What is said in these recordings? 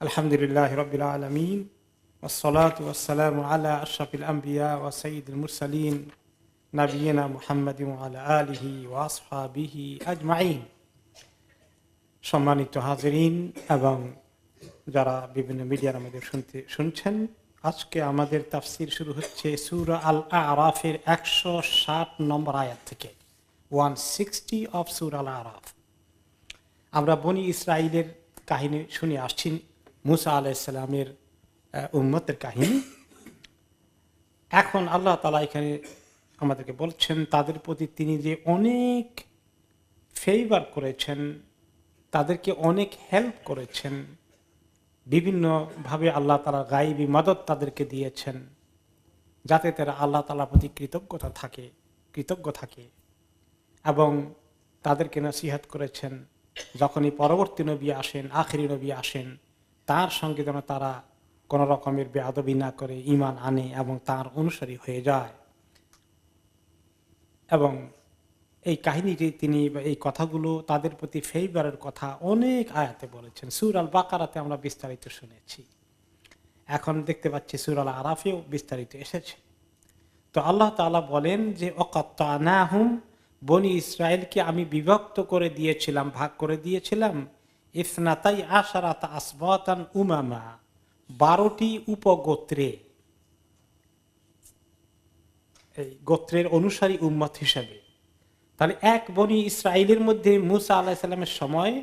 আলহামদুলিল্লাহি রাব্বিল আলামিন ওয়াসসালাতু ওয়াসসালামু আলা আশরাফিল আমবিয়া ওয়া সাইয়্যিদিল মুরসালিন নাবিয়িনা মুহাম্মাদিন ওয়া আলা আলিহি ওয়া আসহাবিহি আজমাইন। সম্মানিত হাজিরিন এবং যারা বিভিন্ন মিডিয়ার মধ্যে শুনছেন, আজকে আমাদের তাফসীর শুরু হচ্ছে সূরা আল আরাফের 160 নম্বর আয়াত থেকে, 160 অফ সূরা আল আরাফ। আমরা বনি ইসরাইলের কাহিনী শুনে আসছি, মুসা আলাইহিস সালামের উম্মতের কাহিনী। এখন আল্লাহ তাআলা এখানে আমাদেরকে বলছেন তাদের প্রতি তিনি যে অনেক ফেভার করেছেন, তাদেরকে অনেক হেল্প করেছেন, বিভিন্নভাবে আল্লাহ তাআলা গায়বী মদদ তাদেরকে দিয়েছেন, যাতে তারা আল্লাহ তাআলার প্রতি কৃতজ্ঞ থাকে এবং তাদেরকে নসিহত করেছেন যখনই পরবর্তী নবী আসেন, আখেরি নবী আসেন, তার সঙ্গে যেন তারা কোন রকমের বেয়াদবি না করে ঈমান আনে এবং তার অনুসারী হয়ে যায়। এবং এই কাহিনীটি তিনি এই কথাগুলো তাদের প্রতি ফেভারের কথা অনেক আয়াতে বলেছেন। সূরা আল বাকারাতে আমরা বিস্তারিত শুনেছি, এখন দেখতে পাচ্ছি সূরা আল আরাফেও বিস্তারিত এসেছে। তো আল্লাহ তাআলা বলেন যে ওয়াকাত্তানাহুম, বনি ইসরায়েলকে আমি বিভক্ত করে দিয়েছিলাম, ভাগ করে দিয়েছিলাম, ইসনাতাই আশারাতা আসবাতান উমামা, 12টি উপগোত্রে, এই গোত্রের অনুসারী উম্মত হিসেবে। তাহলে এক বনি ইসরায়েলের মধ্যে মুসা আলাইহিস সালামের সময়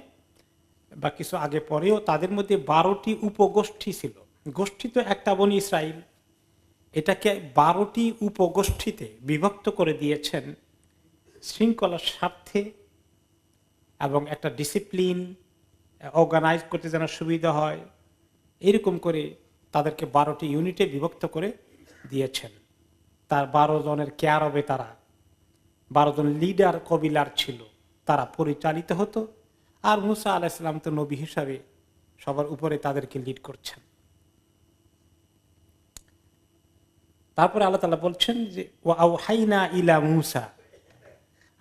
বা কিছু আগে পরেও তাদের মধ্যে 12টি উপগোষ্ঠী ছিল। গোষ্ঠী তো একটা বনি ইসরায়েল, এটাকে 12টি উপগোষ্ঠীতে বিভক্ত করে দিয়েছেন শৃঙ্খলার স্বার্থে এবং একটা ডিসিপ্লিন অর্গানাইজ করতে যেন সুবিধা হয়, এরকম করে তাদেরকে 12টি ইউনিটে বিভক্ত করে দিয়েছেন। তার 12 জনের কেয়ার হবে, তারা 12 জন লিডার কবিলার ছিল, তারা পরিচালিত হতো। আর মুসা আলাইহিস সালাম তো নবী হিসাবে সবার উপরে তাদেরকে লিড করছেন। তারপরে আল্লাহ তাআলা বলছেন যে ওয়াহাইনা ইলা মুসা,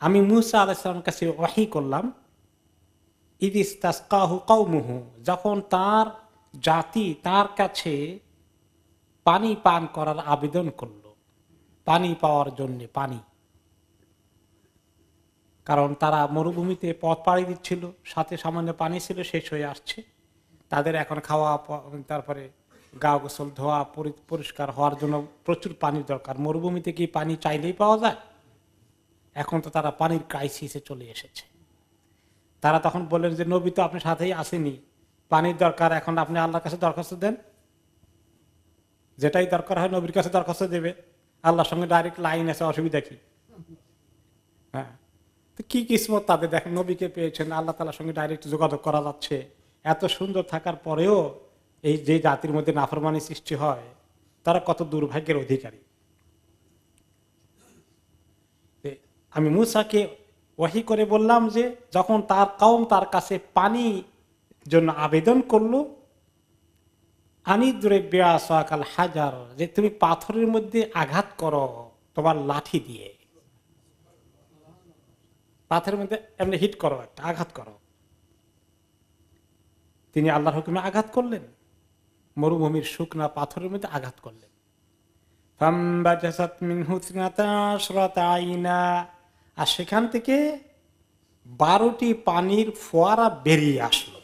আমি মুসা আলাইহিস সালামের কাছে ওহী করলাম, ইদিস্তাসকাহু কওমুহু, যখন তার জাতি তার কাছে পানি পান করার আবেদন করলো, পানি পাওয়ার জন্য পানি, কারণ তারা মরুভূমিতে পথ পাড়ি দিচ্ছিল, সাথে সামান্য পানি ছিল, শেষ হয়ে আসছে। তাদের এখন খাওয়া, তারপরে গা গোসল ধোয়া, পরিষ্কার হওয়ার জন্য প্রচুর পানির দরকার। মরুভূমিতে কি পানি চাইলেই পাওয়া যায়? এখন তো তারা পানির ক্রাইসিসে চলে এসেছে। তারা তখন বললেন যে নবী তো আপনার সাথেই আসেনি, পানির দরকার, এখন আপনি আল্লাহর কাছে দরখাস্ত দেন, যেটাই দরকার হয় নবীর কাছে দরখাস্ত দেবে, আল্লাহর সঙ্গে ডাইরেক্ট লাইন আছে, অসুবিধা কি? হ্যাঁ, তো কি কিসমত তাদের, দেখেন নবীকে পেয়েছেন, আল্লাহ তাআলার সঙ্গে ডাইরেক্ট যোগাযোগ করা যাচ্ছে। এত সুন্দর থাকার পরেও এই যে জাতির মধ্যে নাফরমানি সৃষ্টি হয়, তারা কত দুর্ভাগ্যের অধিকারী। আমি মুসাকে ওহী করে বললাম যে যখন তার কওম তার কাছে পানি জন্য আবেদন করলো, আনিদ্রে বিআসাকাল হাজার, যে তুমি পাথরের মধ্যে আঘাত করো তোমার লাঠি দিয়ে, পাথরের মধ্যে এমনি হিট করো, একটা আঘাত করো। তিনি আল্লাহর হুকুমে আঘাত করলেন, মরুভূমির শুকনা পাথরের মধ্যে আঘাত করলেন। ফামবাজাসাত মিনহু ইসনাতা আশরাতা আইনা, আর সেখান থেকে 12টি পানির ফোয়ারা বেরিয়ে আসলো।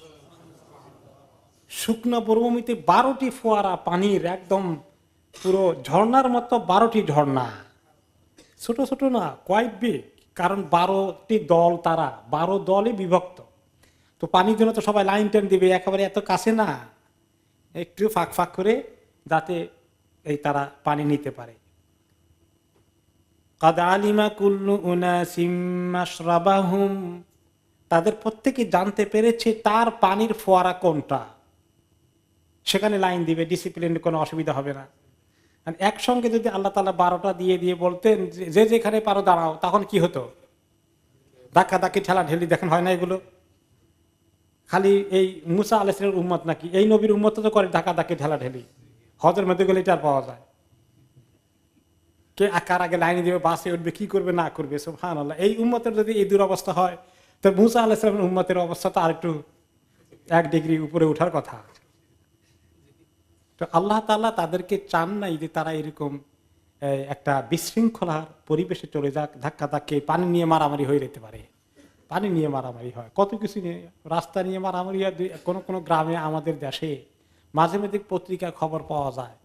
শুকনো মরুভূমিতে 12টি ফোয়ারা পানির, একদম পুরো ঝর্ণার মতো 12টি ঝর্ণা, ছোট ছোট না, কোয়াইট বিগ, কারণ 12টি দল, তারা 12 দলে বিভক্ত। তো পানির জন্য তো সবাই লাইন টেন দিবে, একেবারে এত কাছে না, একটু ফাঁক ফাঁক করে, যাতে এই তারা পানি নিতে পারে। কাদ আলিমা কুল্লু উনাসিম মাশরাবাহুম, তাদের প্রত্যেকে জানতে পেরেছে তার পানির ফোয়ারা কোনটা, সেখানে লাইন দিবে, ডিসিপ্লিন, কোনো অসুবিধা হবে না। একসঙ্গে যদি আল্লাহ তাআলা 12টা দিয়ে দিয়ে বলতেন যে যেখানে পারো দাঁড়াও, তখন কি হতো? ধাক্কা ধাক্কি ঠেলা ঠেলি, দেখেন হয় না এগুলো? খালি এই মুসা আলাইহিস সালামের উম্মত নাকি, এই নবীর উম্মত তো করে ধাক্কা ধাক্কি ঠেলা ঠেলি, হজের মধ্যে গেলে এটা পাওয়া যায়। কে কার আগে লাইনে দিবে, বাসে উঠবে, কি করবে না করবে, সুবহানাল্লাহ। এই উম্মতের যদি এই দুরবস্থা হয়, তো মুসা আলাইহিস সালামের উম্মতের অবস্থা তো আরেকটু 1 ডিগ্রি উপরে ওঠার কথা। তো আল্লাহ তাআলা তাদেরকে চান নাই যে তারা এরকম একটা বিশৃঙ্খলার পরিবেশে চলে যাক, ধাক্কা ধাক্কে পানি নিয়ে মারামারি হয়ে যেতে পারে। পানি নিয়ে মারামারি হয়, কত কিছু নিয়ে, রাস্তা নিয়ে মারামারি হয়। কোনো কোনো গ্রামে আমাদের দেশে মাঝে মাঝে পত্রিকায় খবর পাওয়া যায়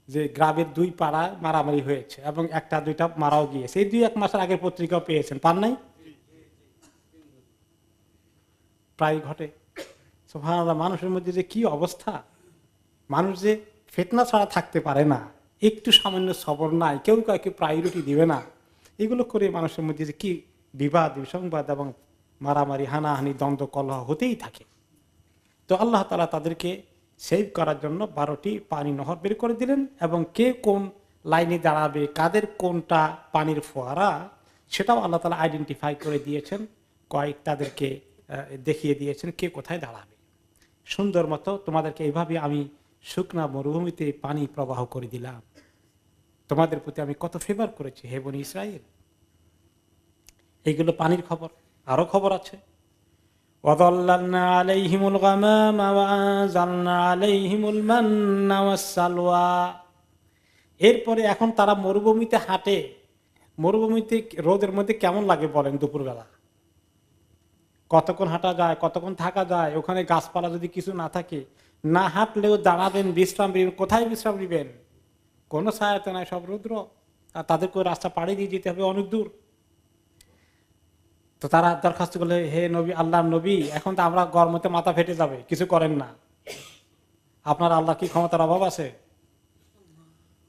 যে গ্রামের দুই পাড়ায় মারামারি হয়েছে এবং একটা দুইটা মারাও গিয়েছে। এই 2-1 মাসের আগের পত্রিকাও পেয়েছেন, পান নাই? প্রায় ঘটে। সুবহানাল্লাহ, মানুষের মধ্যে যে কি অবস্থা! মানুষ যে ফিতনা ছাড়া থাকতে পারে না, একটু সামান্য সবর নাই, কেউ কাউকে প্রায়োরিটি দিবে না, এগুলো করে মানুষের মধ্যে যে কি বিবাদ বিসংবাদ এবং মারামারি হানাহানি দ্বন্দ্ব কলহ হতেই থাকে। তো আল্লাহ তাআলা তাদেরকে সেভ করার জন্য 12টি পানি নহর বের করে দিলেন এবং কে কোন লাইনে দাঁড়াবে, কাদের কোনটা পানির ফোয়ারা, সেটাও আল্লাহ তাআলা আইডেন্টিফাই করে দিয়েছেন, তাদেরকে দেখিয়ে দিয়েছেন কে কোথায় দাঁড়াবে। সুন্দর মতো তোমাদেরকে এইভাবে আমি শুকনা মরুভূমিতে পানি প্রবাহ করে দিলাম। তোমাদের প্রতি আমি কত ফেভার করেছি হে বনী ইসরাইল। এইগুলো পানির খবর। আরো খবর আছে, ওয়াযাল্লালনা আলাইহিমুল গামামা ওয়া আনজালনা আলাইহিমুল মান্না ওয়াস সালওয়া। এরপরে এখন তারা মরুভূমিতে হাঁটে। মরুভূমিতে রোদের মধ্যে কেমন লাগে বলেন? দুপুরবেলা কতক্ষণ হাঁটা যায়, কতক্ষণ থাকা যায়? ওখানে গাছপালা যদি কিছু না থাকে, না হাঁটলেও দাঁড়াবেন, বিশ্রাম নেবেন। কোথায় বিশ্রাম নেবেন? কোনো ছায়াতে নাই, সব রৌদ্র। আর তাদেরকে রাস্তা পাড়ি দিয়ে যেতে হবে অনেক দূর। তো তারা দরখাস্ত করলে, হে নবী, আল্লাহর নবী, এখন তো আমরা গরমতে মাথা ফেটে যাবে, কিছু করেন না। আপনার আল্লাহ কি ক্ষমতার অভাব আছে?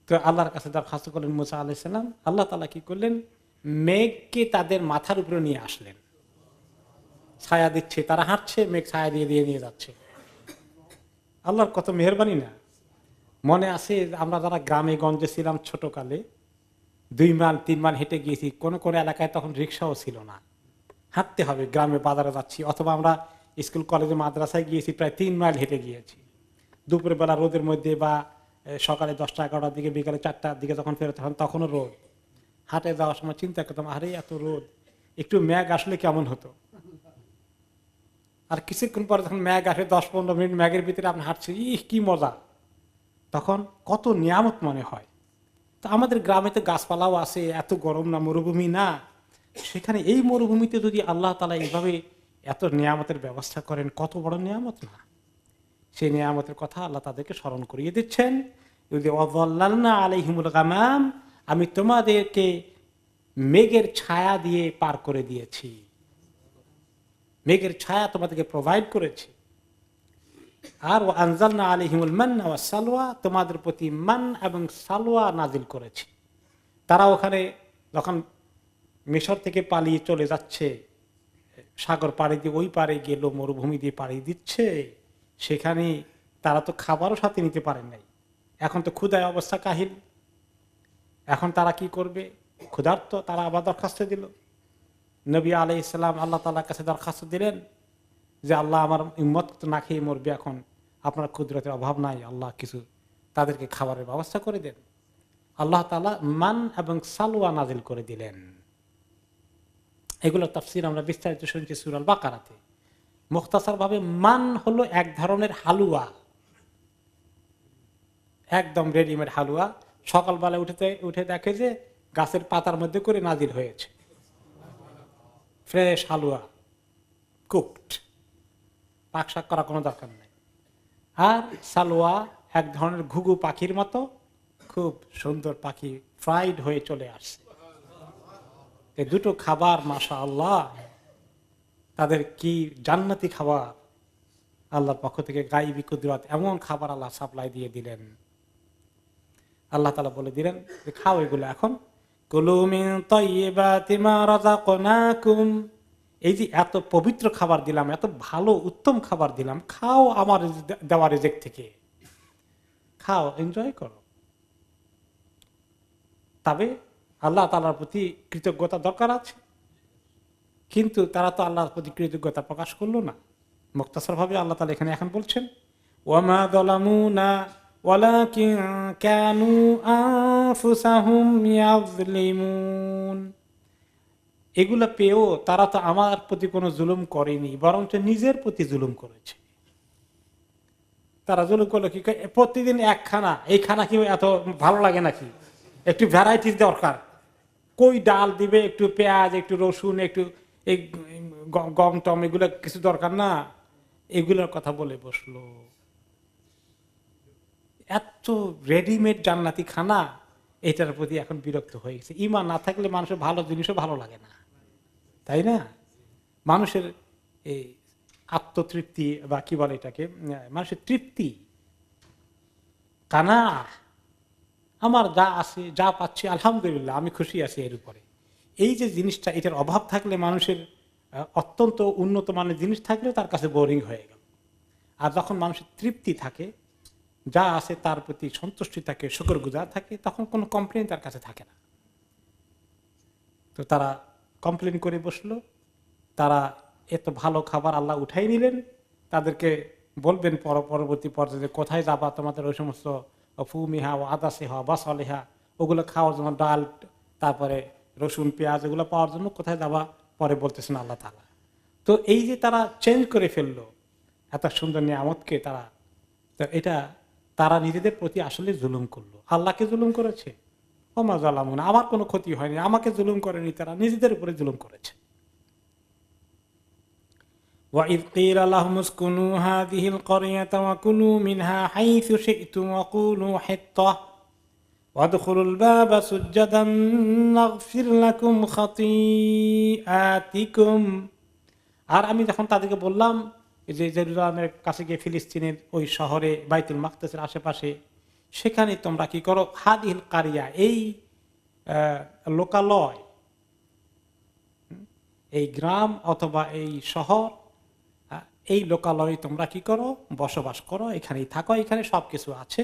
তো আল্লাহর কাছে দরখাস্ত করলেন মুসা আলাইহিস সালাম। আল্লাহ তাআলা কি করলেন? মেঘকে তাদের মাথার উপরে নিয়ে আসলেন, ছায়া দিচ্ছে, তারা হাঁটছে, মেঘ ছায়া দিয়ে দিয়ে নিয়ে যাচ্ছে। আল্লাহর কত মেহেরবানি না! মনে আছে আমরা যারা গ্রামে গঞ্জে ছিলাম ছোটকালে, 2 মাইল 3 মাইল হেঁটে গিয়েছি। কোন কোন এলাকায় তখন রিক্সাও ছিল না, হাঁটতে হবে। গ্রামে বাজারে যাচ্ছি, অথবা আমরা স্কুল কলেজে মাদ্রাসায় গিয়েছি, প্রায় 3 মাইল হেঁটে গিয়েছি। দুপুরের বেলা রোদের মধ্যে, বা সকালে 10টা-11টার দিকে, বিকালে 4টার দিকে যখন ফেরত হন তখনও রোদ। হাঁটে যাওয়ার সময় চিন্তা করতাম, আরে এত রোদ, একটু মেঘ আসলে কেমন হতো। আর কিছুক্ষণ পরে যখন মেঘ আসে, 10-15 মিনিট মেঘের ভিতরে আপনি হাঁটছেন, কি মজা! তখন কত নিয়ামত মনে হয়। তো আমাদের গ্রামে তো গাছপালাও আছে, এত গরম না, মরুভূমি না। সেখানে এই মরুভূমিতে যদি আল্লাহ তাআলা এইভাবে এত নিয়ামতের ব্যবস্থা করেন, কত বড় নিয়ামত না! সেই নিয়ামতের কথা আল্লাহ তাদেরকে স্মরণ করিয়ে দিচ্ছেন। ওয়াযাল্লালনা আলাইহিমুল গামাম, আমি তোমাদেরকে মেঘের ছায়া দিয়ে পার করে দিয়েছি, মেঘের ছায়া তোমাদেরকে প্রোভাইড করেছি। আর ওয়া আনজালনা আলাইহিমুল মান্না ওয়াস সালওয়া, তোমাদের প্রতি মান এবং সালওয়া নাজিল করেছি। তারা ওখানে যখন মিশর থেকে পালিয়ে চলে যাচ্ছে, সাগর পাড়ি দিয়ে ওই পারে গেল, মরুভূমি দিয়ে পাড়ি দিচ্ছে, সেখানে তারা তো খাবারও সাথে নিতে পারেন নাই। এখন তো ক্ষুধায় অবস্থা কাহিল। এখন তারা কি করবে? ক্ষুধার্ত। তারা আবার দরখাস্ত দিল নবী আলাইহিস সালাম। আল্লাহ তাআলার কাছে দরখাস্ত দিলেন যে আল্লাহ, আমার উম্মত তো না খেয়ে মরবে, এখন আপনার কুদরতের অভাব নাই, আল্লাহ কিছু তাদেরকে খাবারের ব্যবস্থা করে দেন। আল্লাহ তাআলা মান এবং সালওয়া নাজিল করে দিলেন। এগুলোর তাফসীর আমরা বিস্তারিত শুনছি সূরা আল বাকারাতে। মুখতাসার ভাবে, মান হলো এক ধরনের হালুয়া, একদম রেডিমেড হালুয়া। সকালবেলা উঠে দেখে যে গাছের পাতার মধ্যে করে নাজিল হয়েছে, ফ্রেশ হালুয়া, কুকড, পাকশাক করা কোনো দরকার নেই। আর সালোয়া এক ধরনের ঘুঘু পাখির মতো, খুব সুন্দর পাখি, ফ্রাইড হয়ে চলে আসছে। এই দুটো খাবার মাশাআল্লাহ, তাদের কি জান্নাতি খাবার! আল্লাহর পক্ষ থেকে গায়বী কুদরত, এমন খাবার আল্লাহ সাপ্লাই দিয়ে দিলেন। আল্লাহ তাআলা বলে দিলেন যে খাও এগুলো এখন। কুলু মিন তাইয়্যিবাতি মা রাযাকনাকুম, এই যে এত পবিত্র খাবার দিলাম, এত ভালো উত্তম খাবার দিলাম, খাও আমার দেওয়া রিজিক থেকে, খাও, এনজয় করো। তবে আল্লাহ তাআলার প্রতি কৃতজ্ঞতা দরকার আছে, কিন্তু তারা তো আল্লাহর প্রতি কৃতজ্ঞতা প্রকাশ করলো না। মুখতাসার ভাবে আল্লাহ তাআলা এখানে এখন বলছেন, ওয়ামা যালামুনা ওয়ালাকিন কানু আনফুসাহুম ইয়াযলিমুন, এগুলা পেয়েও তারা তো আমার প্রতি কোনো জুলুম করেনি, বরঞ্চ নিজের প্রতি জুলুম করেছে। তারা জুলুম করলো কি, প্রতিদিন এক খানা, এই খানা কি এত ভালো লাগে নাকি, একটু ভ্যারাইটিস দরকার। কই ডাল দিবে, একটু পেঁয়াজ, একটু রসুন, একটু এই গম টম, এগুলো কিছু দরকার না, এগুলোর কথা বলে বসলো। এত রেডিমেড জান্নাতি খানা, এটার প্রতি এখন বিরক্ত হয়ে গেছে। ঈমান না থাকলে মানুষের ভালো জিনিসও ভালো লাগে না, তাই না? মানুষের এই আত্মতৃপ্তি বা কি বলে এটাকে, মানুষের তৃপ্তি, কানা, আমার যা আছে যা পাচ্ছি আলহামদুলিল্লাহ, আমি খুশি আছি এর উপরে, এই যে জিনিসটা, এটার অভাব থাকলে মানুষের অত্যন্ত উন্নত মানের জিনিস থাকলেও তার কাছে বোরিং হয়ে গেল। আর যখন মানুষের তৃপ্তি থাকে, যা আছে তার প্রতি সন্তুষ্টি থাকে, শুকরগুজার থাকে, তখন কোনো কমপ্লেন তার কাছে থাকে না। তো তারা কমপ্লেন করে বসলো, তারা এত ভালো খাবার আল্লাহ উঠাই নিলেন, তাদেরকে বলবেন পরবর্তী পর্যায়ে কোথায় যাবা, তোমাদের ওই সমস্ত ফুমিহা ও আদাসেহা বাসলেহা ওগুলো খাওয়ার জন্য, ডাল, তারপরে রসুন পেঁয়াজ এগুলো পাওয়ার জন্য কোথায় যাবা, পরে বলতেছেন আল্লাহ তাআলা। তো এই যে তারা চেঞ্জ করে ফেললো এত সুন্দর নিয়ামতকে, তারা, তো এটা তারা নিজেদের প্রতি আসলে জুলুম করলো, আল্লাহকে জুলুম করেছে। ওমা জালামুনা, আমার কোনো ক্ষতি হয়নি, আমাকে জুলুম করেনি, তারা নিজেদের উপরে জুলুম করেছে। وَإِذْ قِيلَ لَهُمُ اسْكُنُوا هَٰذِهِ الْقَرْيَةَ وَكُلُوا مِنْهَا حَيْثُ شِئْتُمْ وَقُولُوا حِطَّةٌ وَادْخُلُوا الْبَابَ سُجَّدًا نَغْفِرْ لَكُمْ خَطِيئَاتِكُمْ। আর আমি যখন তাদেরকে বললাম যে জেরুজালেমের কাছে গিয়ে ফিলিস্তিনের ওই শহরে বাইতুল মাকদেসের আশেপাশে, সেখানে তোমরা কি করো, হাদিহিল কারিয়া, এই লোকালয়, এই গ্রাম অথবা এই শহর, এই লোকালয়ে তোমরা কি করো, বসবাস করো, এখানেই থাকো, এখানে সবকিছু আছে,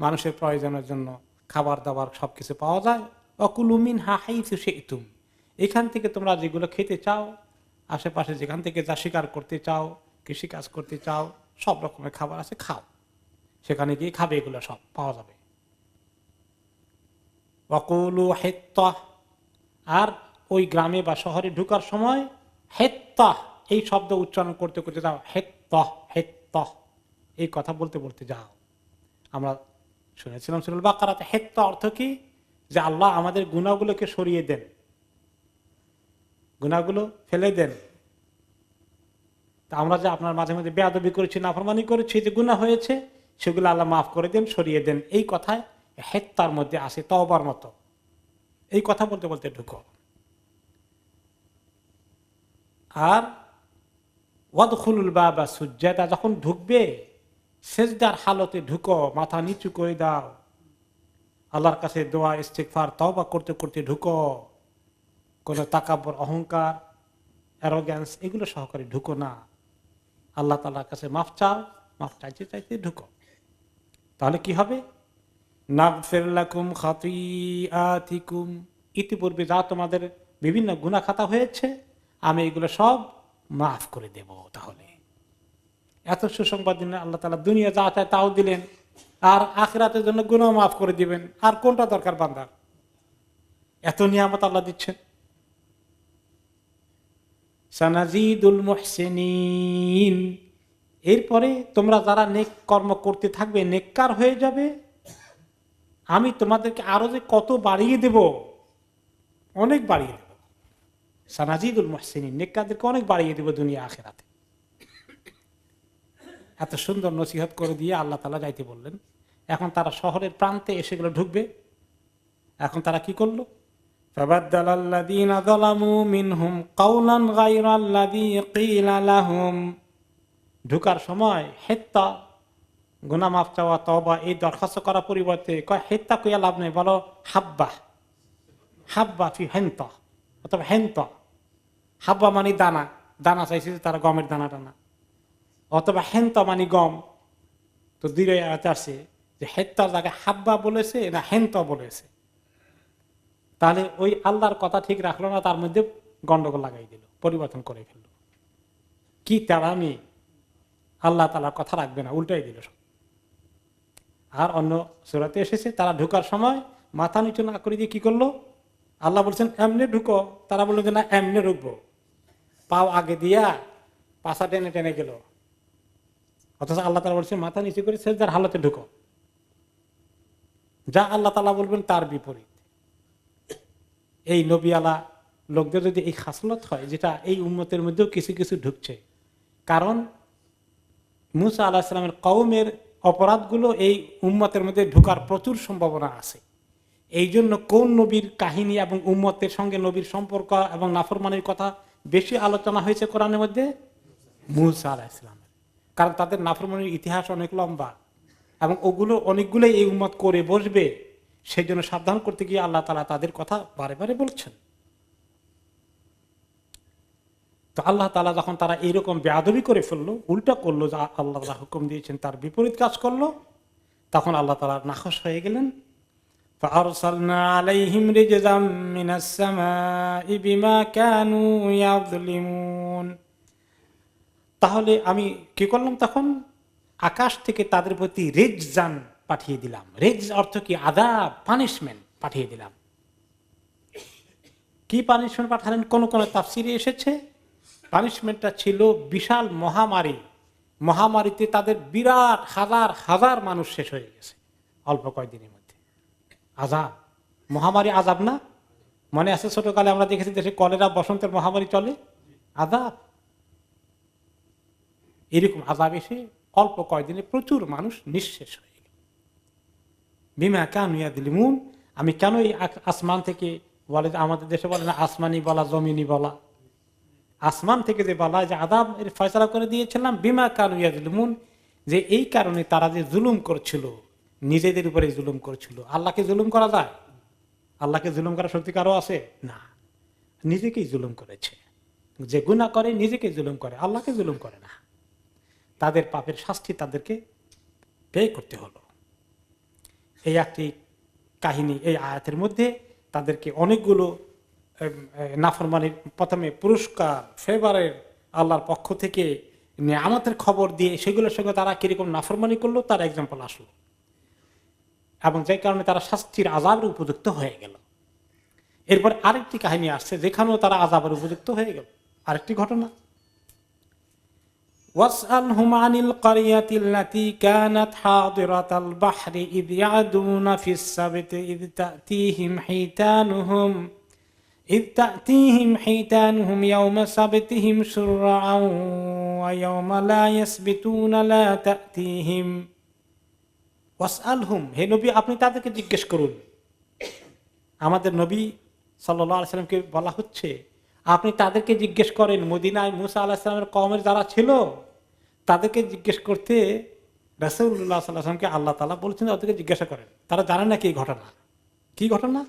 মানুষের প্রয়োজনের জন্য খাবার দাবার সবকিছু পাওয়া যায়। অকুলু মিনহা হাইসু শি'তুম, এখান থেকে তোমরা যেগুলো খেতে চাও, আশেপাশে যেখান থেকে যা শিকার করতে চাও, কৃষিকাজ করতে চাও, সব রকমের খাবার আছে, খাও, সেখানে গিয়ে খাবে, এগুলো সব পাওয়া যাবে। ওয়াকুলু হিত্তাহ, আর ওই গ্রামে বা শহরে ঢুকার সময় হিত্তাহ এই শব্দ উচ্চারণ করতে করতে যাও, হিত্তাহ হিত্তাহ এই কথা বলতে বলতে যাও। আমরা শুনেছিলাম সূরা বাকারাতে হিত্তাহ অর্থ কি, যে আল্লাহ আমাদের গুনাহগুলোকে সরিয়ে দেন, গুনাহগুলো ফেলে দেন। তা আমরা যে আপনার মাঝে মাঝে বেয়াদবি করেছি, নাফরমানি করেছি, যে গুনাহ হয়েছে, সেগুলো আল্লাহ মাফ করে দেন, সরিয়ে দেন, এই কথায় হিত্তার মধ্যে আসে তওবার মতো। এই কথা বলতে বলতে ঢুকো। আর ওয়াদখুলুল বাবা সুজ্জাদা, যখন ঢুকবে সেজদার হালতে ঢুকো, মাথা নিচু করে দাও, আল্লাহর কাছে দোয়া ইস্তিগফার তওবা করতে করতে ঢুকো, কোনো তাকাব্বর, অহংকার, অ্যারোগ্যান্স এগুলো সহকারে ঢুকো না, আল্লাহ তাআলার কাছে মাফ চাও, মাফ চাইতে চাইতে ঢুকো। তাহলে কি হবে, নাগফির লাকুম খাতিআতিকুম, ইতিপূর্বে যা তোমাদের বিভিন্ন গুনাহ খাতা হয়েছে, আমি এগুলো সব মাফ করে দেব। তাহলে এত সুসংবাদ দিলেন আল্লাহ তাআলা, দুনিয়া যা চায় তাও দিলেন, আর আখিরাতের জন্য গুনাহ মাফ করে দিবেন, আর কোনটা দরকার বান্দার? এত নিয়ামত আল্লাহ দিচ্ছেন। সানাজিদুল মুহসিনিন, এরপরে তোমরা যারা নেক কর্ম করতে থাকবে, নেককার হয়ে যাবে, আমি তোমাদেরকে আরো যে কত বাড়িয়ে দেব, অনেক বাড়িয়ে দেব। সানাজিদুল মুহসিনিন, নেককারদেরকে অনেক বাড়িয়ে দেব দুনিয়া আখিরাতে। এত সুন্দর নসিহত করে দিয়ে আল্লাহ তাআলা যাইতে বললেন। এখন তারা শহরের প্রান্তে এসে গেল, ঢুকবে। এখন তারা কি করলো, ফাবাদদালাল্লাযীনা যালামু মিনহুম কাওলান গায়রাল্লাযী ক্বিলা লাহুম, ঢুকার সময় হেত্তা, গুনাহ মাফ চাওয়া, তওবা, এই দরখাস্ত করার পরিবর্তে কয় হেত্তা কইয়া লাভ নেই, বলো হাব্বা, হাব্বা ফি হেন্তা অথবা হেন্তা। হাব্বা মানে দানা, দানা চাইছে তারা গমের দানা টানা, অথবা হেন্তা মানে গম। তো দুই আয়াত আছে যে হেত্তার জায়গায় হাব্বা বলেছে না হেন্তা বলেছে, তাহলে ওই আল্লাহর কথা ঠিক রাখলো না, তার মধ্যে গন্ডগোল লাগাই দিল, পরিবর্তন করে ফেললো। কি তেড়ামি, আল্লাহ তাআলার কথা রাখবে না, উল্টাই দিল সব। আর অন্য সূরাতে এসেছে তারা ঢুকার সময় মাথা নিচু না করে দিয়ে কি করলো, আল্লাহ বলছেন এমনি ঢুকো, তারা বললো যে না এমনি ঢুকবো, পাও আগে দিয়া পাছা টেনে টেনে গেল, অথচ আল্লাহ তাআলা বলছেন মাথা নিচু করে সেজদার হালতে ঢুকো, যা আল্লাহ তাআলা বলবেন তার বিপরীত। এই নবী আলা লোকদের যদি এই খাসলত হয়, যেটা এই উম্মতের মধ্যেও কিছু কিছু ঢুকছে, কারণ মুসা আলাইহিস সালামের কওমের অপরাধগুলো এই উম্মতের মধ্যে ঢোকার প্রচুর সম্ভাবনা আছে। এই জন্য কোন নবীর কাহিনী এবং উম্মতের সঙ্গে নবীর সম্পর্ক এবং নাফরমানির কথা বেশি আলোচনা হয়েছে কোরআনের মধ্যে? মুসা আলাইহিস সালামের। কারণ তাদের নাফরমানির ইতিহাস অনেক লম্বা এবং ওগুলো অনেকগুলোই এই উম্মত করে বসবে, সেই জন্য সাবধান করতে গিয়ে আল্লাহ তাআলা তাদের কথা বারে বারে বলছেন। তো আল্লাহ তাআলা যখন তারা এইরকম বেয়াদবি করে ফেললো, উল্টা করলো, যা আল্লাহ তাআলা হুকুম দিয়েছেন তার বিপরীত কাজ করলো, তখন আল্লাহ তাআলা নাখোশ হয়ে গেলেন। فأرسلنا عليهم رجزا من السماء بما كانوا يظلمون। তাহলে আমি কি করলাম, তখন আকাশ থেকে তাদের প্রতি রিজজান পাঠিয়ে দিলাম। রিজ অর্থ কি? আযাব, পানিশমেন্ট পাঠিয়ে দিলাম। কি পানিশমেন্ট পাঠালেন? কোন কোন তাফসিরে এসেছে পানিশমেন্টটা ছিল বিশাল মহামারী। মহামারীতে তাদের বিরাট হাজার হাজার মানুষ শেষ হয়ে গেছে অল্প কয়েকদিনের মধ্যে। আযাব, মহামারী আযাব না? মনে আছে ছোটকালে আমরা দেখেছি দেশে কলেরা, বসন্তের মহামারী চলে, আযাব। এরকম আযাব এসে অল্প কয়েকদিনে প্রচুর মানুষ নিঃশেষ হয়ে গেল। বিমা কানু ইয়াযলিমুন। আমি কেন এই আসমান থেকে বলে, আমাদের দেশে বলে না আসমানি বলা জমিনি বলা, আসমান থেকে যে বলা যে আযাব এর ফয়সালা করে দিয়েছিলাম, বিমা কানু ইয়াযলিমুন, যে এই কারণে তারা যে জুলুম করছিল, নিজেদের উপরে জুলুম করছিল। আল্লাহকে জুলুম করা যায়? আল্লাহকে জুলুম করার শক্তি কারো আছে? না, নিজেকেই জুলুম করেছে। যে গুনাহ করে নিজেকে জুলুম করে, আল্লাহকে জুলুম করে না। তাদের পাপের শাস্তি তাদেরকে পে করতে হলো। এই একটি কাহিনী এই আয়াতের মধ্যে তাদেরকে অনেকগুলো নাফরমানির প্রথমে পুরস্কার, ফেভারের আল্লাহর পক্ষ থেকে নিয়ামতের খবর দিয়ে সেগুলোর সঙ্গে তারা কিরকম নাফরমানি করলো তার এক্সাম্পল আসলো, এবং যে কারণে তারা শাস্তির আযাবের উপযুক্ত হয়ে গেল। এরপর আরেকটি কাহিনী আসছে যেখানেও তারা আযাবের উপযুক্ত হয়ে গেল। আরেকটি ঘটনা, ওয়াসআলহুম আনিল ক্বরিয়াতিল্লাতী কানাত হাদিরাতাল বাহরি ইয ইয়াদুনা ফিস সাবতি ইয তা'তিহিম হিতানুহুম ইয়াওমা সাবতিহিম শুরআন ওয়া ইয়াওমা লা ইয়াসবিতুনা লা তা'তিহিম। ওয়াসআলহুম, হে নবী আপনি তাদেরকে জিজ্ঞেস করুন। আমাদের নবী সাল্লাল্লাহু আলাইহি সাল্লামকে বলা হচ্ছে আপনি তাদেরকে জিজ্ঞেস করেন। মদিনায় মুসা আলাইহিস সালামের কওমের যারা ছিল তাদেরকে জিজ্ঞেস করতে রাসূলুল্লাহ সাল্লাল্লাহু আলাইহি সাল্লামকে আল্লাহ তাআলা বলেছেন তাদেরকে জিজ্ঞাসা করেন। তারা জানে না কি ঘটনা। কি ঘটনা?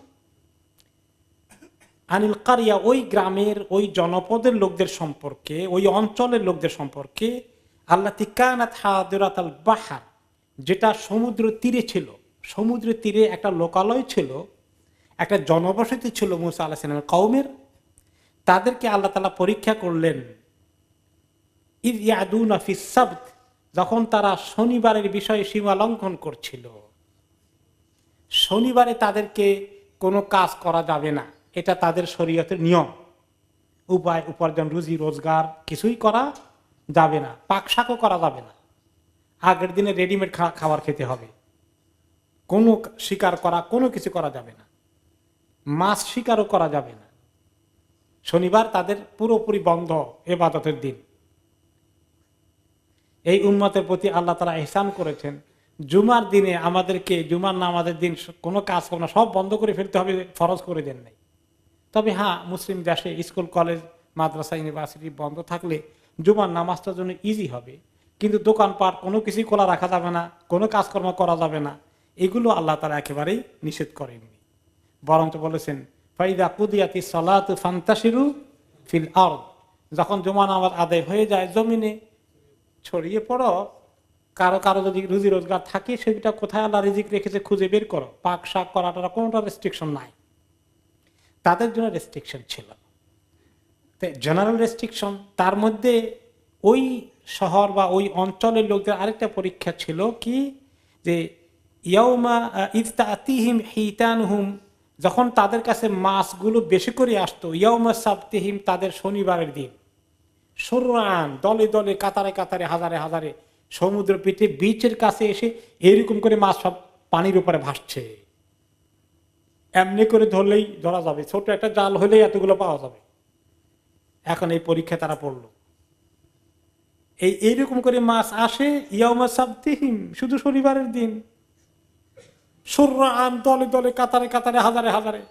আনিল কারিয়া, ওই গ্রামের ওই জনপদের লোকদের সম্পর্কে, ওই অঞ্চলের লোকদের সম্পর্কে, আল্লাতী কানাত হাদিরাতাল বাহর, যেটা সমুদ্র তীরে ছিল। সমুদ্র তীরে একটা লোকালয় ছিল, একটা জনবসতি ছিল মুসা আলাইহিস সালামের কওমের। তাদেরকে আল্লাহ তাআলা পরীক্ষা করলেন। ইয ইয়াদুনা ফিস সাবত, যখন তারা শনিবারের বিষয়ে সীমা লঙ্ঘন করছিল। শনিবারে তাদেরকে কোনো কাজ করা যাবে না, এটা তাদের শরীয়তের নিয়ম। উপার্জন, রুজি রোজগার কিছুই করা যাবে না, পাকশাকও করা যাবে না। আগের দিনে রেডিমেড খাবার খেতে হবে, কোনো শিকার করা, কোনো কিছু করা যাবে না, মাছ শিকারও করা যাবে না। শনিবার তাদের পুরোপুরি বন্ধ, ইবাদতের দিন। এই উম্মতের প্রতি আল্লাহ তাআলা ইহসান করেছেন, জুমার দিনে আমাদেরকে, জুমার নামাজের দিন কোনো কাজ করবো না, সব বন্ধ করে ফেলতে হবে, ফরজ করে দেন নাই। তবে হ্যাঁ, মুসলিম দেশে স্কুল, কলেজ, মাদ্রাসা, ইউনিভার্সিটি বন্ধ থাকলে জুমার নামাজটার জন্য ইজি হবে। কিন্তু দোকানপাট কোনো কিছুই খোলা রাখা যাবে না, কোনো কাজকর্ম করা যাবে না, এগুলো আল্লাহ তাআলা একেবারেই নিষেধ করেননি। বরঞ্চ বলেছেন ফাইদা কুদিয়াতিস সালাতু ফান্তাশিরু ফিল আরদ, যখন জুমা নামাজ আদায় হয়ে যায় জমিনে ছড়িয়ে পড়ো। কারো কারো যদি রুজি রোজগার থাকে সেটা কোথায় আল্লাহ রিজিক রেখেছে খুঁজে বের করো। পাক শাক করাটা কোনোটা রেস্ট্রিকশন নাই, তাদের জন্য রেস্ট্রিকশন ছিল, জেনারেল রেস্ট্রিকশন। তার মধ্যে ওই শহর বা ওই অঞ্চলের লোকদের আরেকটা পরীক্ষা ছিল কি, যে ইয়াউমা ইয তা'তিহিম হিতানুহুম, যখন তাদের কাছে মাছগুলো বেশি করে আসতো, ইয়াউমা সাবতিহিম, তাদের শনিবারের দিন, শুরআন, দলে দলে, কাতারে কাতারে, হাজারে হাজারে সমুদ্র পিঠে বিচের কাছে এসে এরকম করে মাছ সব পানির উপরে ভাসছে। এমনি করে ধরলেই ধরা যাবে, ছোট একটা জাল হলেই এতগুলো পাওয়া যাবে। এখন এই পরীক্ষা তারা পড়লো। এইরকম করে মাছ আসে ইয়াউমা সাবতিহিম, শুধু শনিবারের দিন, সুরআন দলে দলে, কাতারে কাতারে, হাজারে হাজারে।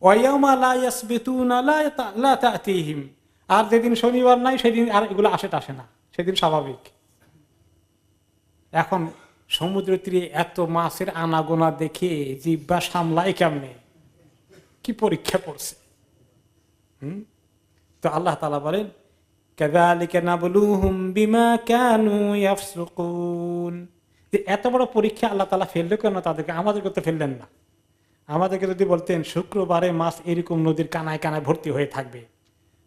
ওয়ায়াউমা লা ইয়াসবিতুনা লা তাতিহিম, আর যেদিন শনিবার নাই সেদিন আর এগুলো আসে না, সেদিন স্বাভাবিক। এখন সমুদ্র তীরে এত মাছের আনাগোনা দেখে জিহ্বা সামলায় কেমনে, কি পরীক্ষা পড়ছে। তো আল্লাহ তাআলা বলেন কাযালিকা নাবলুহুম বিমা কানু ইয়াফসুকুন, যে এত বড় পরীক্ষা আল্লাহ তাআলা ফেললো কেন তাদেরকে, আমাদেরকে তো ফেললেন না। আমাদেরকে যদি বলতেন শুক্রবারে মাছ এরকম নদীর কানায় কানায় ভর্তি হয়ে থাকবে,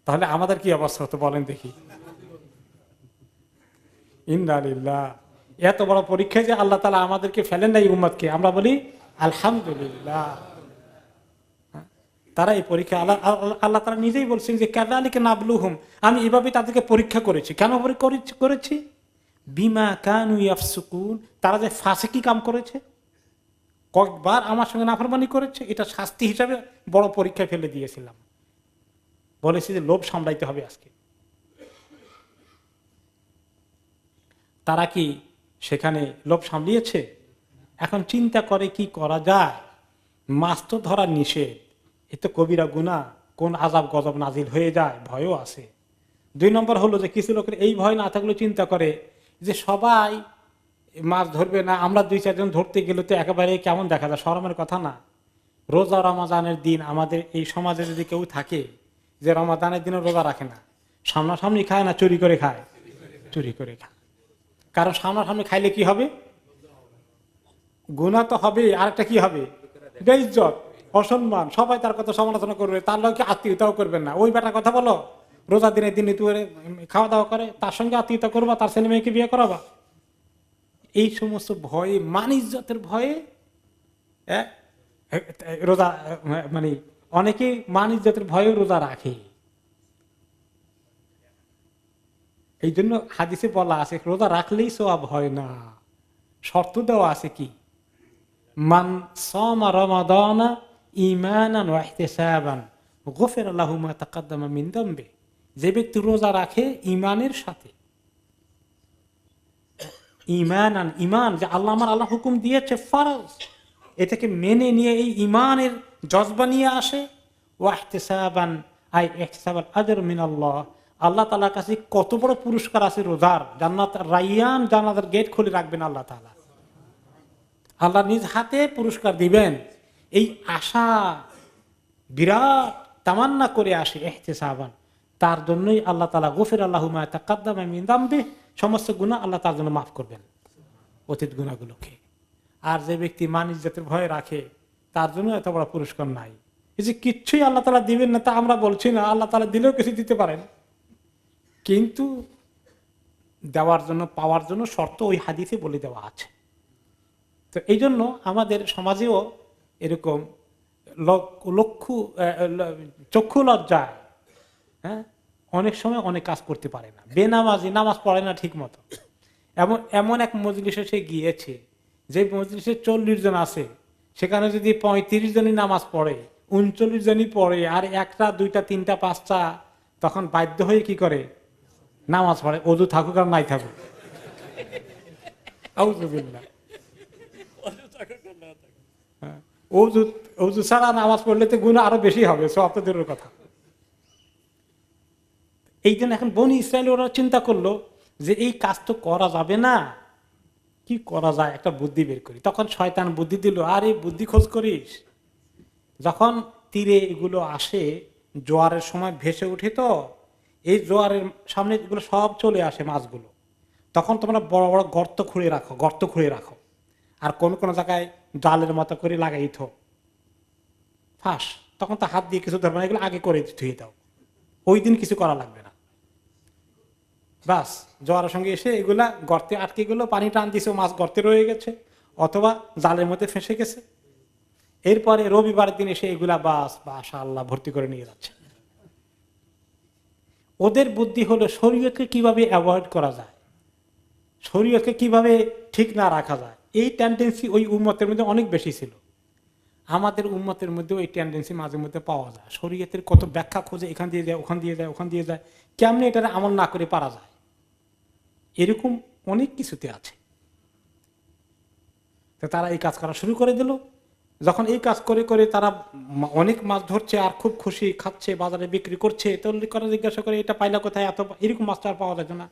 তাহলে আমাদের কি অবস্থা হতো বলেন দেখি। ইন্না লিল্লাহ, এত বড় পরীক্ষা যে আল্লাহ তাআলা আমাদেরকে ফেলেন না এই উম্মতকে, আমরা বলি আলহামদুলিল্লাহ। তারা এই পরীক্ষা আল্লাহ তাআলা নিজেই বলছেন যে কাযালিকা নাবলুহুম, আমি এভাবে তাদেরকে পরীক্ষা করেছি। কেন করেছি? বিমা কানু ইয়াফসুকুন, তারা যে ফাসিকি কাম করেছে, কয়েকবার আমার সঙ্গে নাফরমানি করেছে, এটা শাস্তি হিসাবে বড় পরীক্ষায় ফেলে দিয়েছিলাম। বলেছি যে লোভ সামলাইতে হবে আজকে। তারা কি সেখানে লোভ সামলিয়েছে? এখন চিন্তা করে কি করা যায়। মাছ তো ধরা নিষেধ, এ তো কবিরা গুনাহ, কোন আযাব গজব নাজিল হয়ে যায়, ভয়ও আছে। 2 নম্বর হলো যে কিছু লোকের এই ভয় না থাকলে চিন্তা করে যে সবাই মাছ ধরবে না, আমরা 2-4 জন ধরতে গেলে তো একেবারে কেমন দেখা যায়, শরমের কথা না। রোজা রমাদানের দিন আমাদের এই সমাজে যদি কেউ থাকে যে রমাদানের দিনও রোজা রাখে না, সামনাসামনি খায় না চুরি করে খায়? চুরি করে খায়। কারণ সামনাসামনি খাইলে কি হবে? গুনাহ তো হবে, আরেকটা কি হবে? বেইজ্জত, অসম্মান, সবাই তার কথা সমালোচনা করবে, তার লোকে আত্মীয়তাও করবেন না। ওই বেটার কথা বলো, রোজা দিনে দিনে তুই খাওয়া দাওয়া করে, তার সঙ্গে আত্মীয়তা করবা, তার ছেলে মেয়েকে বিয়ে করাবা। এই সমস্ত ভয়ে, মান ইজ্জতের ভয়ে রোজা, মানে অনেকে মান ইজ্জতের ভয়ে রোজা রাখে। এই জন্য হাদিসে বলা আছে রোজা রাখলেই সওয়াব হয় না, শর্ত দেওয়া আছে কি, মান সামা রমাদানা ঈমানান ওয়া ইহতিসাবান গুফিরা লাহু মা তাকাদ্দামা মিন যামবি, যে ব্যক্তি রোজা রাখে ঈমানের সাথে, ঈমানান, ঈমান যে আল্লাহ হুকুম দিয়েছে ফরজ, এটাকে মেনে নিয়ে এই ঈমানের জজবা নিয়ে আসে, ওয়া ইহতিসাবান আই ইহতিসাবাল আজর মিনাল্লাহ, আল্লাহ তাআলার কাছে কত বড় পুরস্কার আছে রোজার, জান্নাত রাইয়ান, জান্নাতের গেট খুলে রাখবেন আল্লাহ তাআলা, আল্লাহ নিজ হাতে পুরস্কার দিবেন। এই আশা বিরাট তামান্না করে আসে ইহতিসাবান, তার জন্যই আল্লাহ তাআলা গুফিরা লাহু মা তাকাদ্দামা মিন যামবি, সমস্ত গুনাহ আল্লাহ তার জন্য মাফ করবেন, অতীত গুনাহগুলোকে। আর যে ব্যক্তি মান ইজ্জতের ভয় রাখে তার জন্য এত বড় পুরস্কার নাই। এই যে কিচ্ছুই আল্লাহ তাআলা দিবেন না তা আমরা বলছি না, আল্লাহ তাআলা দিলেও কিছু দিতে পারেন, কিন্তু দেওয়ার জন্য, পাওয়ার জন্য শর্ত ওই হাদিসে বলে দেওয়া আছে। তো এই জন্য আমাদের সমাজেও এরকম চক্ষু লজ্জায় অনেক সময় অনেক কাজ করতে পারে না, বেনামাজি, নামাজ পড়ে না ঠিক মতো। এমন এক মজলিসে সে গিয়েছে যে মজলিসে 40 জন আছে, সেখানে যদি 35 জনই নামাজ পড়ে, 39 জনই পড়ে, আর 1টা 2টা 3টা 5টা, তখন বাধ্য হয়ে কি করে? নামাজ পড়ে, ওযু থাকুক আর নাই থাকুক। আউযুবিল্লাহ। ওযু ছাড়া নামাজ পড়লে তো গুনাহ আরো বেশি হবে, সওয়াব তো দূরের কথা। এই জন্য এখন বনি ইসরায়েল ওরা চিন্তা করলো যে এই কাজ তো করা যাবে না, কি করা যায়, একটা বুদ্ধি বের করি। তখন শয়তান বুদ্ধি দিল, আরে বুদ্ধি খোঁজ করিস, যখন তীরে এগুলো আসে জোয়ারের সময় ভেসে উঠে, তো এই জোয়ারের সামনে এগুলো সব চলে আসে মাছগুলো, তখন তোমরা বড় বড় গর্ত খুঁড়ে রাখো, আর কোন কোন জায়গায় জালের মতো করে লাগাই থো ফাঁস, তখন তো হাত দিয়ে কিছু ধরবে না, এগুলো আগে করে ধুয়ে দাও, ওই দিন কিছু করা লাগবে না। বাস জোয়ারের সঙ্গে এসে এগুলা গর্তে আটকে গেলো, পানি টান দিছে, মাছ গর্তে রয়ে গেছে অথবা জালের মধ্যে ফেঁসে গেছে। এরপরে রবিবার দিন এসে এগুলা বাস মাশাআল্লাহ ভর্তি করে নিয়ে যাচ্ছে। ওদের বুদ্ধি হলো শরীয়তকে কিভাবে অ্যাভয়েড করা যায়, শরীয়তকে কিভাবে ঠিক না রাখা যায়, এই টেন্ডেন্সি ওই উম্মতের মধ্যে অনেক বেশি ছিল। আমাদের উম্মতের মধ্যে ওই টেন্ডেন্সি মাঝে মধ্যে পাওয়া যায়, শরীয়তের কত ব্যাখ্যা খোঁজে, এখান দিয়ে যায় ওখান দিয়ে যায় ওখান দিয়ে যায়, কেমনে এটা আমল না করে পারা যায়, এরকম অনেক কিছুতে আছে। তো তারা এই কাজ করা শুরু করে দিল। যখন এই কাজ করে করে তারা অনেক মাছ ধরছে আর খুব খুশি, খাচ্ছে, বাজারে বিক্রি করছে, তো করে জিজ্ঞাসা করে এটা পাইলা কোথায়, এত এরকম মাছটা আর পাওয়া যায় না,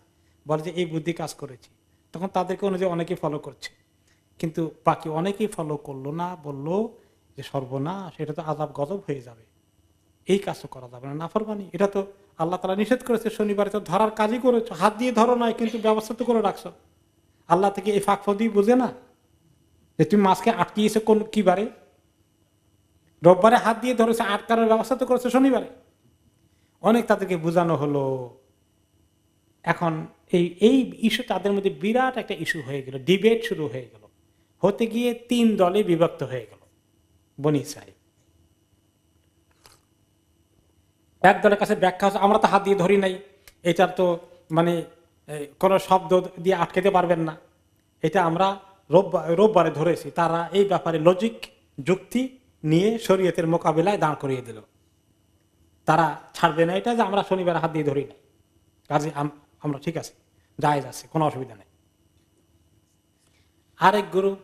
বলে যে এই বুদ্ধি কাজ করেছি। তখন তাদেরকে অনুযায়ী অনেকেই ফলো করছে, কিন্তু বাকি অনেকেই ফলো করলো না, বললো যে সর্বনাশ, এটা তো আযাব গজব হয়ে যাবে, এই কাজ তো করা যাবে না, নাফরমানি, এটা তো আল্লাহ তাআলা নিষেধ করেছে, শনিবারে তো ধরার কাজই করেছো, হাত দিয়ে ধরো নাই কিন্তু ব্যবস্থা তো করে রাখছো। আল্লাহ থেকে এই ফাঁক ফদি বুঝে না যে তুমি মাছকে আটকিয়েছো কোন কি বারে, রোববারে হাত দিয়ে ধরেছে, আটকানোর ব্যবস্থা তো করেছে শনিবারে। অনেক তাদেরকে বোঝানো হলো। এখন এই এই ইস্যু তাদের মধ্যে বিরাট একটা ইস্যু হয়ে গেল, ডিবেট শুরু হয়ে গেল, হতে গিয়ে 3 দলে বিভক্ত হয়ে গেল বনী ইসরাইল। এক দলের কাছে ব্যাখ্যা হচ্ছে আমরা তো হাত দিয়ে ধরি নাই, এটার তো মানে কোনো শব্দ দিয়ে আটকাতে পারবেন না, এটা আমরা রোববারে ধরেছি। তারা এই ব্যাপারে লজিক যুক্তি নিয়ে শরীয়তের মোকাবিলায় দাঁড় করিয়ে দিল। তারা ছাড়বে না এটা যে আমরা শনিবার হাত দিয়ে ধরি নাই, কাজে আমরা ঠিক আছে, জায়েজ আছে, কোনো অসুবিধা নেই। আরেক গ্রুপ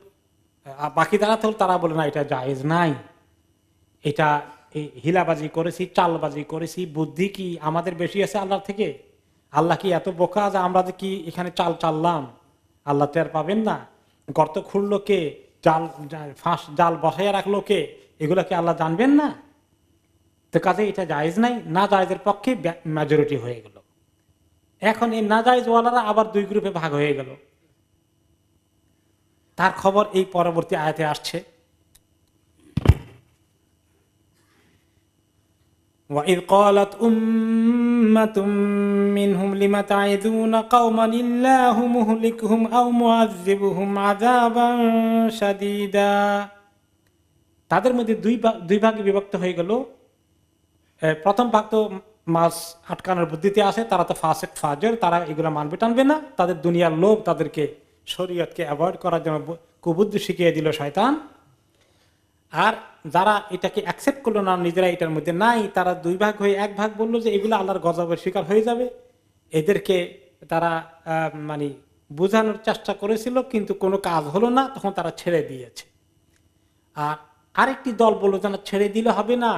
বাকি তারা তো তারা বলে না, এটা জায়েজ নাই, এটা এই হিলাবাজি করেছি, চালবাজি করেছি, বুদ্ধি কি আমাদের বেশি আছে আল্লাহর থেকে? আল্লাহ কি এত বোকা যে আমরা যে কি এখানে চাল চাললাম, আল্লাহ টের পাবেন না? গর্ত খুঁড়লো কে, ফাঁস জাল বসাইয়া রাখলো কে, এগুলো কি আল্লাহ জানবেন না? তো কাজে এটা জায়েজ নাই, না জায়েজের পক্ষে মেজরিটি হয়ে গেল। এখন এই না জায়েজ ওয়ালারা আবার 2 গ্রুপে ভাগ হয়ে গেল। তার খবর এই পরবর্তী আয়াতে আসছে, وَإِذْ قَالَتْ أُمَّةٌ مِّنْهُمْ لِمَ تَعِظُونَ قَوْمًا اللَّهُ مُهْلِكُهُمْ أَوْ مُعَذِّبُهُمْ عَذَابًا شَدِيدًا। তাদের মধ্যে দুই ভাগে বিভক্ত হয়ে গেল। প্রথম ভাগ তো মাছ আটকানোর বুদ্ধিতে আসে, তারা তো ফাসেক ফাজের, তারা এগুলো মানবে টানবে না, তাদের দুনিয়ার লোভ তাদেরকে শরীয়তকে অ্যাভয়েড করার জন্য কুবুদ্ধি শিখিয়ে দিল শয়তান। আর যারা এটাকে অ্যাকসেপ্ট করলো না, নিজেরা এটার মধ্যে নাই, তারা 2 ভাগ হয়ে এক ভাগ বললো যে এগুলো আল্লাহর গজবের শিকার হয়ে যাবে। এদেরকে তারা মানে বোঝানোর চেষ্টা করেছিল, কিন্তু কোনো কাজ হলো না, তখন তারা ছেড়ে দিয়েছে। আর আরেকটি দল বললো যে না, ছেড়ে দিলে হবে না,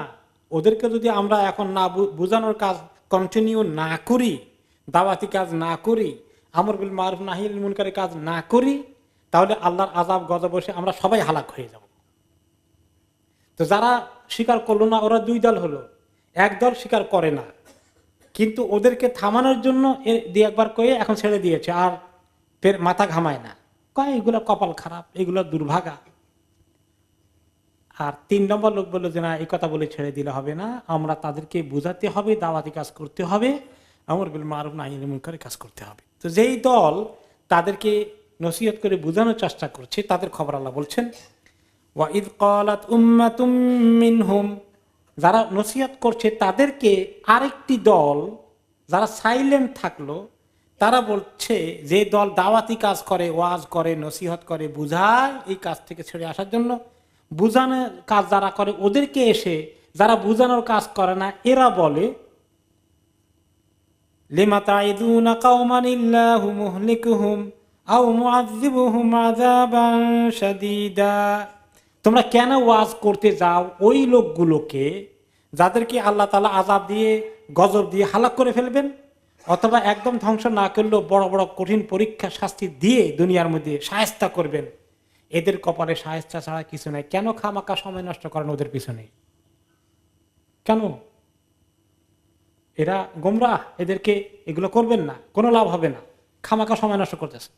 ওদেরকে যদি আমরা এখন না বোঝানোর কাজ কন্টিনিউ না করি, দাওয়াতি কাজ না করি, আমর বিল মারুফ নাহি আনিল মুনকারের কাজ না করি, তাহলে আল্লাহর আযাব গজব এসে আমরা সবাই হালাক হয়ে যাব। তো যারা স্বীকার করলো না, ওরা 2 দল হলো। এক দল স্বীকার করে না, কিন্তু ওদেরকে থামানোর জন্য 2-1 কয়ে এখন ছেড়ে দিয়েছে, আর মাথা ঘামায় না, কয় এগুলো কপাল খারাপ, এগুলো দুর্ভাগা। আর 3 নম্বর লোক বললো যে না, এই কথা বলে ছেড়ে দিলে হবে না, আমরা তাদেরকে বুঝাতে হবে, দাওয়াতি কাজ করতে হবে, আমর বিল মারুফ নাহি আনিল মুনকারের কাজ করতে হবে। তো যেই দল তাদেরকে নসিহত করে বোঝানোর চেষ্টা করছে, তাদের খবর আল্লাহ বলছেন, ওয়াইদ ক্বালাত উম্মাতুম মিনহুম, যারা নসিহত করছে তাদেরকে আরেকটি দল যারা সাইলেন্ট থাকলো, তারা বলছে, যে দল দাওয়াতি কাজ করে, ওয়াজ করে, নসিহত করে, বুঝায় এই কাজ থেকে ছেড়ে আসার জন্য, বুঝানোর কাজ যারা করে ওদেরকে এসে যারা বুঝানোর কাজ করে না, এরা বলে লিমা তাইদুনা কাওমান ইল্লাহু মুহলিকুহুম আও মুআযযিবুহুম আযাবান শাদীদা। তোমরা কেন ওয়াজ করতে যাও ওই লোকগুলোকে যাদেরকে আল্লাহ তাআলা আযাব দিয়ে, গজব দিয়ে হালাক করে ফেলবেন, অথবা একদম ধ্বংস না করলেও বড় বড় কঠিন পরীক্ষা শাস্তি দিয়ে দুনিয়ার মধ্যে শায়েস্তা করবেন। এদের কপালে শায়েস্তা ছাড়া কিছু নাই। কেন খামাকা সময় নষ্ট করেন ওদের পিছনে? কেন? এরা গোমরাহ, এদেরকে এগুলো করবেন না, কোনো লাভ হবে না, খামাকা সময় নষ্ট করতেছে।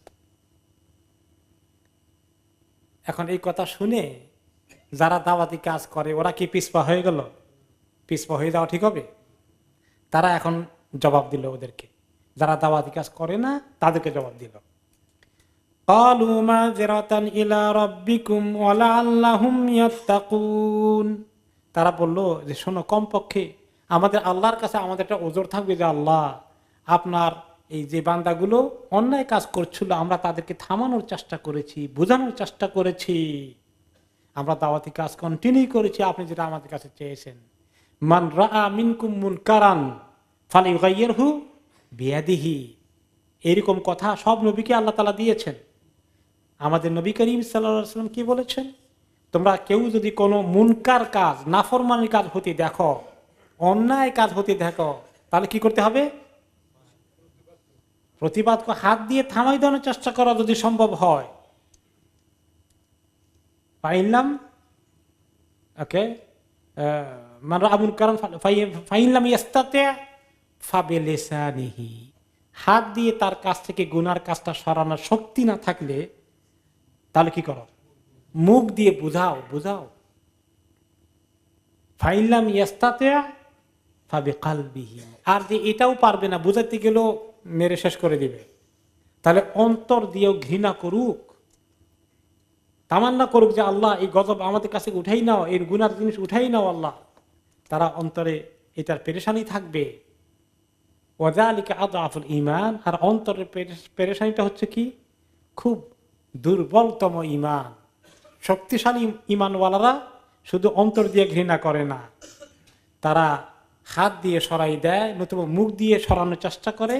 এখন এই কথা শুনে যারা দাওয়াতি কাজ করে ওরা কি পিছপা হয়ে গেল? পিছপা হয়ে যাওয়া ঠিক হবে? তারা এখন জবাব দিল ওদেরকে, যারা দাওয়াতি কাজ করে না তাদেরকে জবাব দিল, ক্বালু মাযিরাতান ইলা রাব্বিকুম ওয়া লাআল্লাহুম ইয়াত্তাকুন। তারা বলল যে শোনো, কমপক্ষে আমাদের আল্লাহর কাছে আমাদের একটা ওজর থাকবে যে আল্লাহ আপনার এই যে বান্দাগুলো অন্যায় কাজ করছিল আমরা তাদেরকে থামানোর চেষ্টা করেছি, বোঝানোর চেষ্টা করেছি, আমরা দাওয়াতি কাজ কন্টিনিউ করেছি আপনি যেটা আমাদের কাছে চেয়েছেন। মান রাআ মিনকুম মুনকারান ফালিয়ুগাইয়িরহু বিয়াদিহি, এরকম কথা সব নবীকে আল্লাহ তাআলা দিয়েছেন। আমাদের নবী করিম সাল্লাল্লাহু আলাইহি ওয়াসাল্লাম কি বলেছেন, তোমরা কেউ যদি কোনো মুনকার কাজ, নাফরমানির কাজ হতে দেখো, অন্যায় কাজ হতে দেখো, তাহলে কি করতে হবে? প্রতিবাদ হাত দিয়ে থামাই দেওয়ার চেষ্টা করা যদি সম্ভব হয়। পাইলাম ওকে মান রাআ মুনকারান ফাইনলাম ইয়াস্তাতি ফাবিলিসানিহি, হাত দিয়ে তার কাছ থেকে গুনার কাজটা সরানোর শক্তি না থাকলে তাহলে কি করো? মুখ দিয়ে বুঝাও। ফাইনলাম ইয়াস্তাতি ফাবিকালবিহি, আর যে এটাও পারবে না, বুঝাতে গেলেও মেরে শেষ করে দিবে, তাহলে অন্তর দিয়েও ঘৃণা করুক, তামান্না করুক যে আল্লাহ এই গজব আমাদের কাছে উঠাই নাও, এর গুনার জিনিস উঠাই নাও আল্লাহ, তারা অন্তরে এটার পেরেশানি থাকবে। ওয়াযালিকা আযআফুল ঈমান, আর অন্তরের পেরেশানিটা হচ্ছে কি? খুব দুর্বলতম ঈমান। শক্তিশালী ঈমানওয়ালারা শুধু অন্তর দিয়ে ঘৃণা করে না, তারা হাত দিয়ে সরাই দেয়, নতুবা মুখ দিয়ে সরানোর চেষ্টা করে।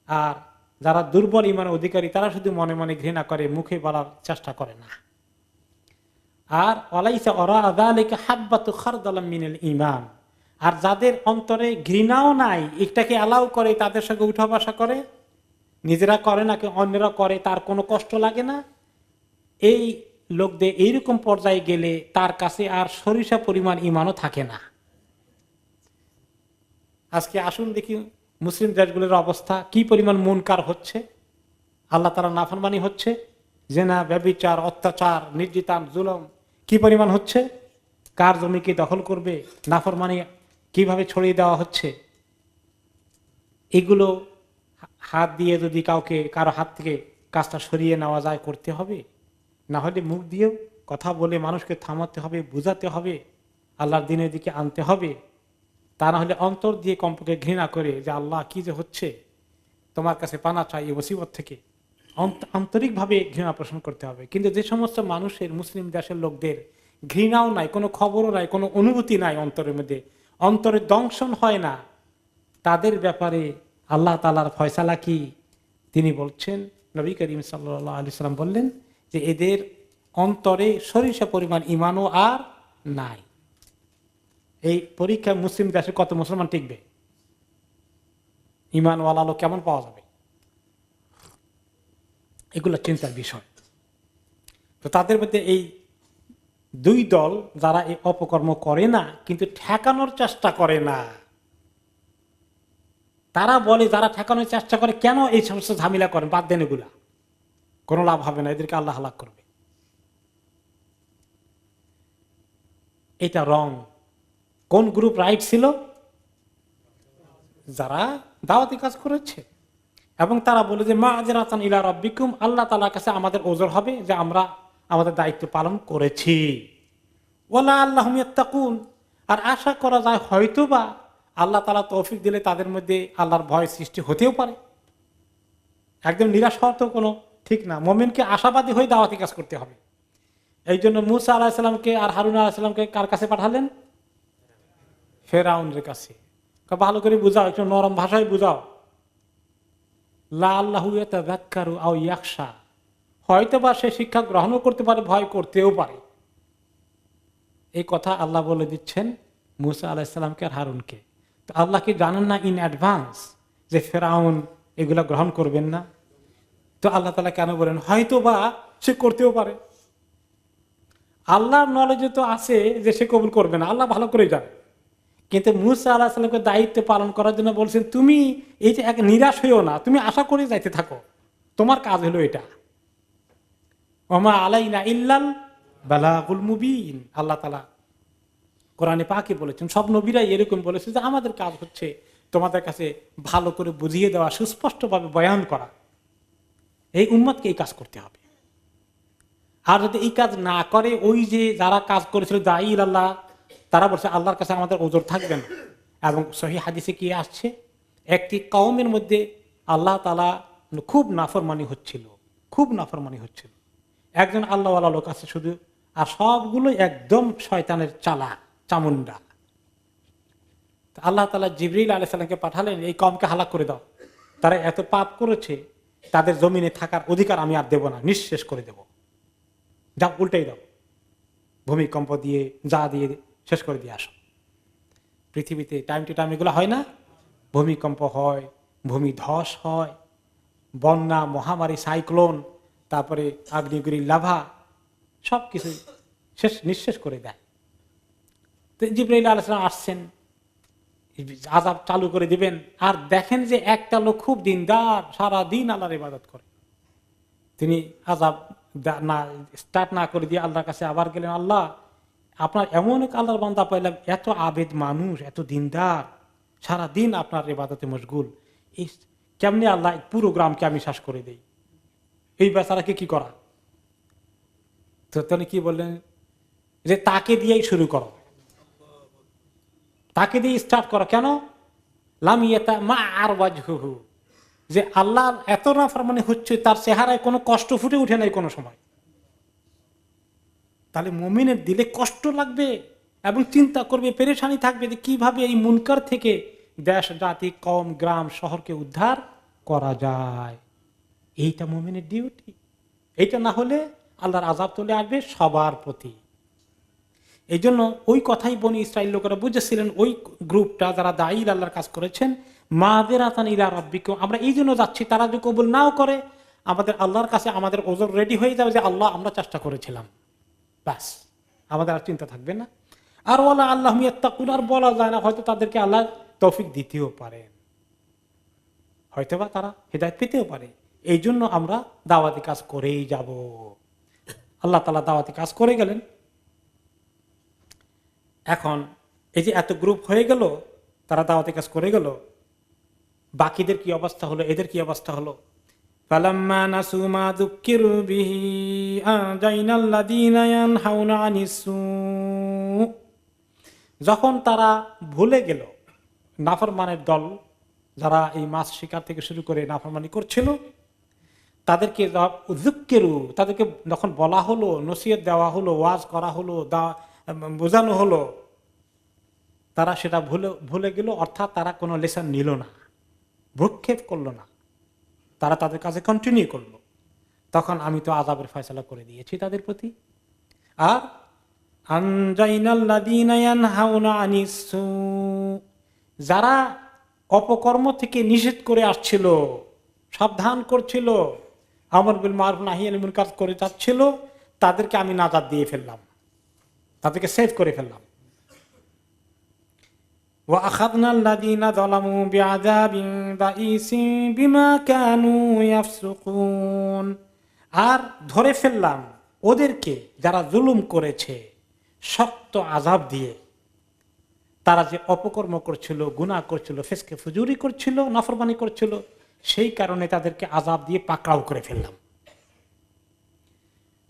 আর যারা দুর্বল ঈমানের অধিকারী তারা শুধু মনে মনে ঘৃণা করে, মুখে বলার চেষ্টা করে না। আর ওয়ালাইসা ওয়ারাআ যালিকা হাব্বাতু খারদালাম মিনাল ঈমান, আর যাদের অন্তরে ঘৃণাও নাই, এটাকে অ্যালাউ করে, তাদের সঙ্গে উঠা বসা করে, নিজেরা করে না কি অন্যরা করে, তার কোনো কষ্ট লাগে না, এই লোকদের এইরকম পর্যায়ে গেলে তার কাছে আর সরিষা পরিমাণ ঈমানও থাকে না। আজকে আসুন দেখি মুসলিম দেশগুলোর অবস্থা, কি পরিমাণ মুনকার হচ্ছে, আল্লাহ তাআলার নাফরমানি হচ্ছে, জিনা, ব্যভিচার, অত্যাচার, নির্যাতন, জুলুম কি পরিমাণ হচ্ছে, কার জমিকে দখল করবে, নাফরমানি কিভাবে ছড়িয়ে দেওয়া হচ্ছে। এগুলো হাত দিয়ে যদি কারো হাত থেকে কাজটা সরিয়ে নেওয়া যায় করতে হবে, না হলে মুখ দিয়েও কথা বলে মানুষকে থামাতে হবে, বুঝাতে হবে, আল্লাহর দিনের দিকে আনতে হবে। তা না হলে অন্তর দিয়ে কমপক্ষে ঘৃণা করে যে আল্লাহ কি যে হচ্ছে, তোমার কাছে পানা চাই এই মুসিবত থেকে, আন্তরিকভাবে ঘৃণা পোষণ করতে হবে। কিন্তু যে সমস্ত মানুষের, মুসলিম দেশের লোকদের ঘৃণাও নাই, কোনো খবরও নাই, কোনো অনুভূতি নাই অন্তরের মধ্যে, অন্তরে দংশন হয় না, তাদের ব্যাপারে আল্লাহ তাআলার ফয়সালা কি? তিনি বলছেন, নবী করিম সাল্লাল্লাহু আলাইহি সাল্লাম বললেন যে এদের অন্তরে সরিষা পরিমাণ ঈমানও আর নাই। এই পরীক্ষায় মুসলিম দেশে কত মুসলমান টিকবে? ঈমানওয়ালা লোক কেমন পাওয়া যাবে? এগুলো চিন্তার বিষয়। তো তাদের মধ্যে এই দুই দল, যারা এই অপকর্ম করে না কিন্তু ঠেকানোর চেষ্টা করে না, তারা বলে যারা ঠেকানোর চেষ্টা করে কেন এই সমস্ত ঝামেলা করেন, বাদ দেন, এগুলা কোনো লাভ হবে না, এদেরকে আল্লাহ হালাক করবে। এটা রং। কোন গ্রুপ রাইট ছিল? যারা দাওয়াতি কাজ করেছে, এবং তারা বলে যে মা'যিরাতান ইলা রাব্বিকুম, আল্লাহ তাআলার কাছে আমাদের ওজর হবে যে আমরা আমাদের দায়িত্ব পালন করেছি। ওয়ালা আল্লাহুম ইয়াত্তাকুন, আর আশা করা যায় হয়তোবা আল্লাহ তাআলা তৌফিক দিলে তাদের মধ্যে আল্লাহর ভয় সৃষ্টি হতেও পারে। একদম নিরাশ হওয়া তো কোনো ঠিক না, মুমিনকে আশাবাদী হয়ে দাওয়াতি কাজ করতে হবে। এই জন্য মুসা আলাইহিস সালামকে আর হারুন আলাইহিস সালামকে কার কাছে পাঠালেন? ফেরাউনের কাছে। ভালো করে বুঝাও, একটু নরম ভাষায় বুঝাও। লাআল্লাহু ইয়াতাযাক্কারু আও ইয়াখশা, হয়তোবা সে শিক্ষা গ্রহণও করতে পারে, ভয় করতেও পারে। এই কথা আল্লাহ বলে দিচ্ছেন মুসা আলাইহিস সালামকে আর হারুনকে। তো আল্লাহ কি জানেন না ইন অ্যাডভান্স যে ফেরাউন এগুলা গ্রহণ করবেন না? তো আল্লাহ তাআলা কেন বলেন হয়তোবা সে করতেও পারে? আল্লাহর নলেজে তো আছে যে সে কবুল করবে না, আল্লাহ ভালো করে জানে। কিন্তু মুসা আলাইহিস সালামকে দায়িত্ব পালন করার জন্য বলছেন তুমি এই যে এক নিরাশ হইও না, তুমি আশা করে যাইতে থাকো, তোমার কাজ হলো এটা। ওমা আলাইনা ইল্লাল বালাগুল মুবিন, আল্লাহ তাআলা কোরআনে পাকে বলেছেন। সব নবীরাই এরকম বলেছে যে আমাদের কাজ হচ্ছে তোমাদের কাছে ভালো করে বুঝিয়ে দেওয়া, সুস্পষ্টভাবে বয়ান করা। এই উম্মতকে এই কাজ করতে হবে। আর যদি এই কাজ না করে, ওই যে যারা কাজ করেছিল দাঈ ইলাল্লাহ, তারা বলছে আল্লাহর কাছে আমাদের ওজর থাকবে না। এবং সহিহ হাদিসে কি আসছে, একটি কওমের মধ্যে আল্লাহ তাআলা খুব নাফরমানি হচ্ছিল। একজন আল্লাহওয়ালা লোক আছে শুধু, আর সবগুলো একদম শয়তানের চামুন্ডা। আল্লাহ তাআলা জিবরিল আলাইহিস সালামকে পাঠালেন, এই কওমকে হালাক করে দাও, তারা এত পাপ করেছে, তাদের জমিনে থাকার অধিকার আমি আর দেব না, নিঃশেষ করে দেব, যা উল্টাই দাও, ভূমিকম্প দিয়ে যা দিয়ে শেষ করে দিয়ে আসো। পৃথিবীতে টাইম টু টাইম এগুলো হয় না? ভূমিকম্প হয়, ভূমিধস হয়, বন্যা, মহামারী, সাইক্লোন, তারপরে আগ্নেয়গিরি, লাভা, সবকিছু নিঃশেষ করে দেয়। তো জিবরাইল আলাইহিস সালাম আসছেন, আযাব চালু করে দিবেন। আর দেখেন যে একটা লোক খুব দিনদার, সারা দিন আল্লাহর ইবাদত করে। তিনি আযাব না স্টার্ট না করে দিয়ে আল্লাহর কাছে আবার গেলেন, আল্লাহ আপনার এমন এক আল্লাহর বান্দা পাইলাম, এত আবেদ মানুষ, এত দিনদার, সারা দিন আপনার ইবাদতে মশগুল, এই কেমনে আল্লাহ পুরো গ্রামকে আমি শ্বাস করে দেই, এই বেচারাকে কি করা? তো তিনি কি বললেন যে তাকে দিয়েই শুরু করো, তাকে দিয়ে স্টার্ট করো। কেন? লামিয়াতা মা আর ওয়াজহুহু, যে আল্লাহ এত নাফরমানি হচ্ছে, তার চেহারায় কোনো কষ্ট ফুটে উঠে নাই কোনো সময়। তাহলে মুমিনের দিলে কষ্ট লাগবে এবং চিন্তা করবে, পেরেশানি থাকবে যে কিভাবে এই মুনকার থেকে দেশ, জাতি, কম, গ্রাম, শহরকে উদ্ধার করা যায়। এইটা মুমিনের ডিউটি। এইটা না হলে আল্লাহর আযাব চলে আসবে সবার প্রতি। এই জন্য ওই কথাই বনি ইসরাইল লোকেরা বুঝেছিলেন, ওই গ্রুপটা যারা দায়ীর আল্লাহর কাজ করেছেন, মাযিরাতান ইলা রাব্বিকুম, আমরা এই জন্য যাচ্ছি, তারা যদি কবুল নাও করে আমাদের আল্লাহর কাছে আমাদের ওজর রেডি হয়ে যাবে যে আল্লাহ আমরা চেষ্টা করেছিলাম, ব্যাস, আমাদের আর চিন্তা থাকবে না। আর ওয়ালা আল্লাহুম ইয়াত্তাকুন, আর বলা যায় না, হয়তো তাদেরকে আল্লাহ তৌফিক দিতেও পারেন, হয়তোবা তারা হেদায়েত পেতেও পারে। এই জন্য আমরা দাওয়াতি কাজ করেই যাব। আল্লাহ তাআলা দাওয়াতি কাজ করে গেলেন। এখন এই যে এত গ্রুপ হয়ে গেল, তারা দাওয়াতি কাজ করে গেল, বাকিদের কি অবস্থা হলো, এদের কি অবস্থা হলো? ফালাম্মা নাসু মা যুক্কিরু বিহি আযাইনাল্লাযীনা ইয়ানহাউনা আনিস সূ, যখন তারা ভুলে গেল, নাফরমানের দল যারা এই মাছ শিকার থেকে শুরু করে নাফরমানি করছিল, তাদেরকে যুক্কিরু, তাদেরকে যখন বলা হলো, নসিহত দেওয়া হলো, ওয়াজ করা হলো, বোঝানো হলো, তারা সেটা ভুলে গেল। অর্থাৎ তারা কোনো লেসন নিল না, ভ্রুক্ষেপ করলো না, তারা তাদের কাছে কন্টিনিউ করলো। তখন আমি তো আযাবের ফয়সালা করে দিয়েছি তাদের প্রতি। আর আনজাইনাল্লাযীনা ইয়ানহাউনা আনিস সূ, যারা অপকর্ম থেকে নিষেধ করে আসছিল, সাবধান করছিল, আমর বিল মারুফ নাহি আনিল মুনকার করে যাচ্ছিল, তাদেরকে আমি নাজাত দিয়ে ফেললাম, তাদেরকে সেভ করে ফেললাম। ওয়া আখাযনাল্লাযীনা যালামু বিআযাবিন বাঈসিন বিমা কানু ইয়াফসুকুন, আর ধরে ফেললাম ওদেরকে যারা জুলুম করেছে শক্ত আযাব দিয়ে। তারা যে অপকর্ম করছিল, গুনাহ করছিল, ফিসকে ফুজুরি করছিল, নাফরমানি করছিল, সেই কারণে তাদেরকে আযাব দিয়ে পাকড়াও করে ফেললাম।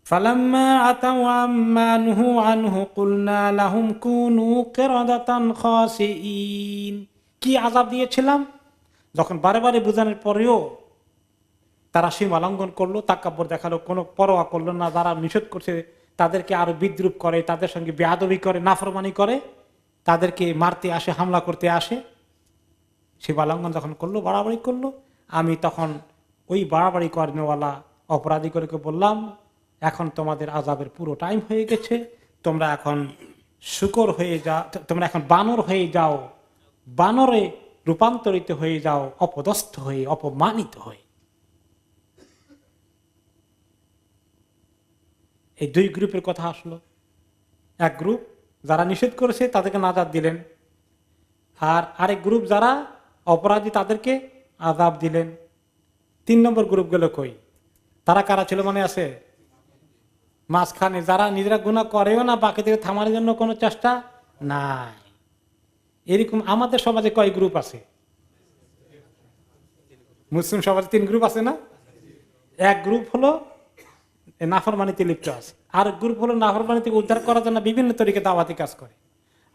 ফালাম্মা আতাউ আম্মা নুহু আনহু কুলনা লাহুম কুনু কিরাদাতান খাসিইন, কি আযাব দিয়েছিলাম? যখন বারে বারে বোঝানোর পরেও তারা সীমা লঙ্ঘন করলো, তাকাব্বুর দেখালো, কোনো পরোয়া করলো না, যারা নিষেধ করছে তাদেরকে আরো বিদ্রুপ করে, তাদের সঙ্গে বেয়াদবি করে, নাফরমানি করে, তাদেরকে মারতে আসে, হামলা করতে আসে, সীমা লঙ্ঘন যখন করলো, বাড়াবাড়ি করলো, আমি তখন ওই বাড়াবাড়ি করেনওয়ালা অপরাধী করে বললাম, এখন তোমাদের আযাবের পুরো টাইম হয়ে গেছে, তোমরা এখন শুকর হয়ে যাও, তোমরা এখন বানর হয়ে যাও, বানরে রূপান্তরিত হয়ে যাও, অপদস্থ হয়ে, অপমানিত হয়ে। এই দুই গ্রুপের কথা আসলো। এক গ্রুপ যারা নিষেধ করেছে তাদেরকে নাজাত দিলেন, আর আরেক গ্রুপ যারা অপরাধী তাদেরকে আযাব দিলেন। 3 নম্বর গ্রুপ গেল কই? তারা কারা ছিল মনে আছে? মাঝখানে যারা নিজেরা গুনাহ করেও না, বাকিদের থামানোর জন্য কোনো চেষ্টা নাই। এরকম আমাদের সমাজে কয় গ্রুপ আছে? মুসলিম সমাজে 3 গ্রুপ আছে না? এক গ্রুপ হলো নাফরমানিতে লিপ্ত আছে, আর গ্রুপ হলো নাফরমানি থেকে উদ্ধার করার জন্য বিভিন্ন তরিকে দাওয়াতি কাজ করে,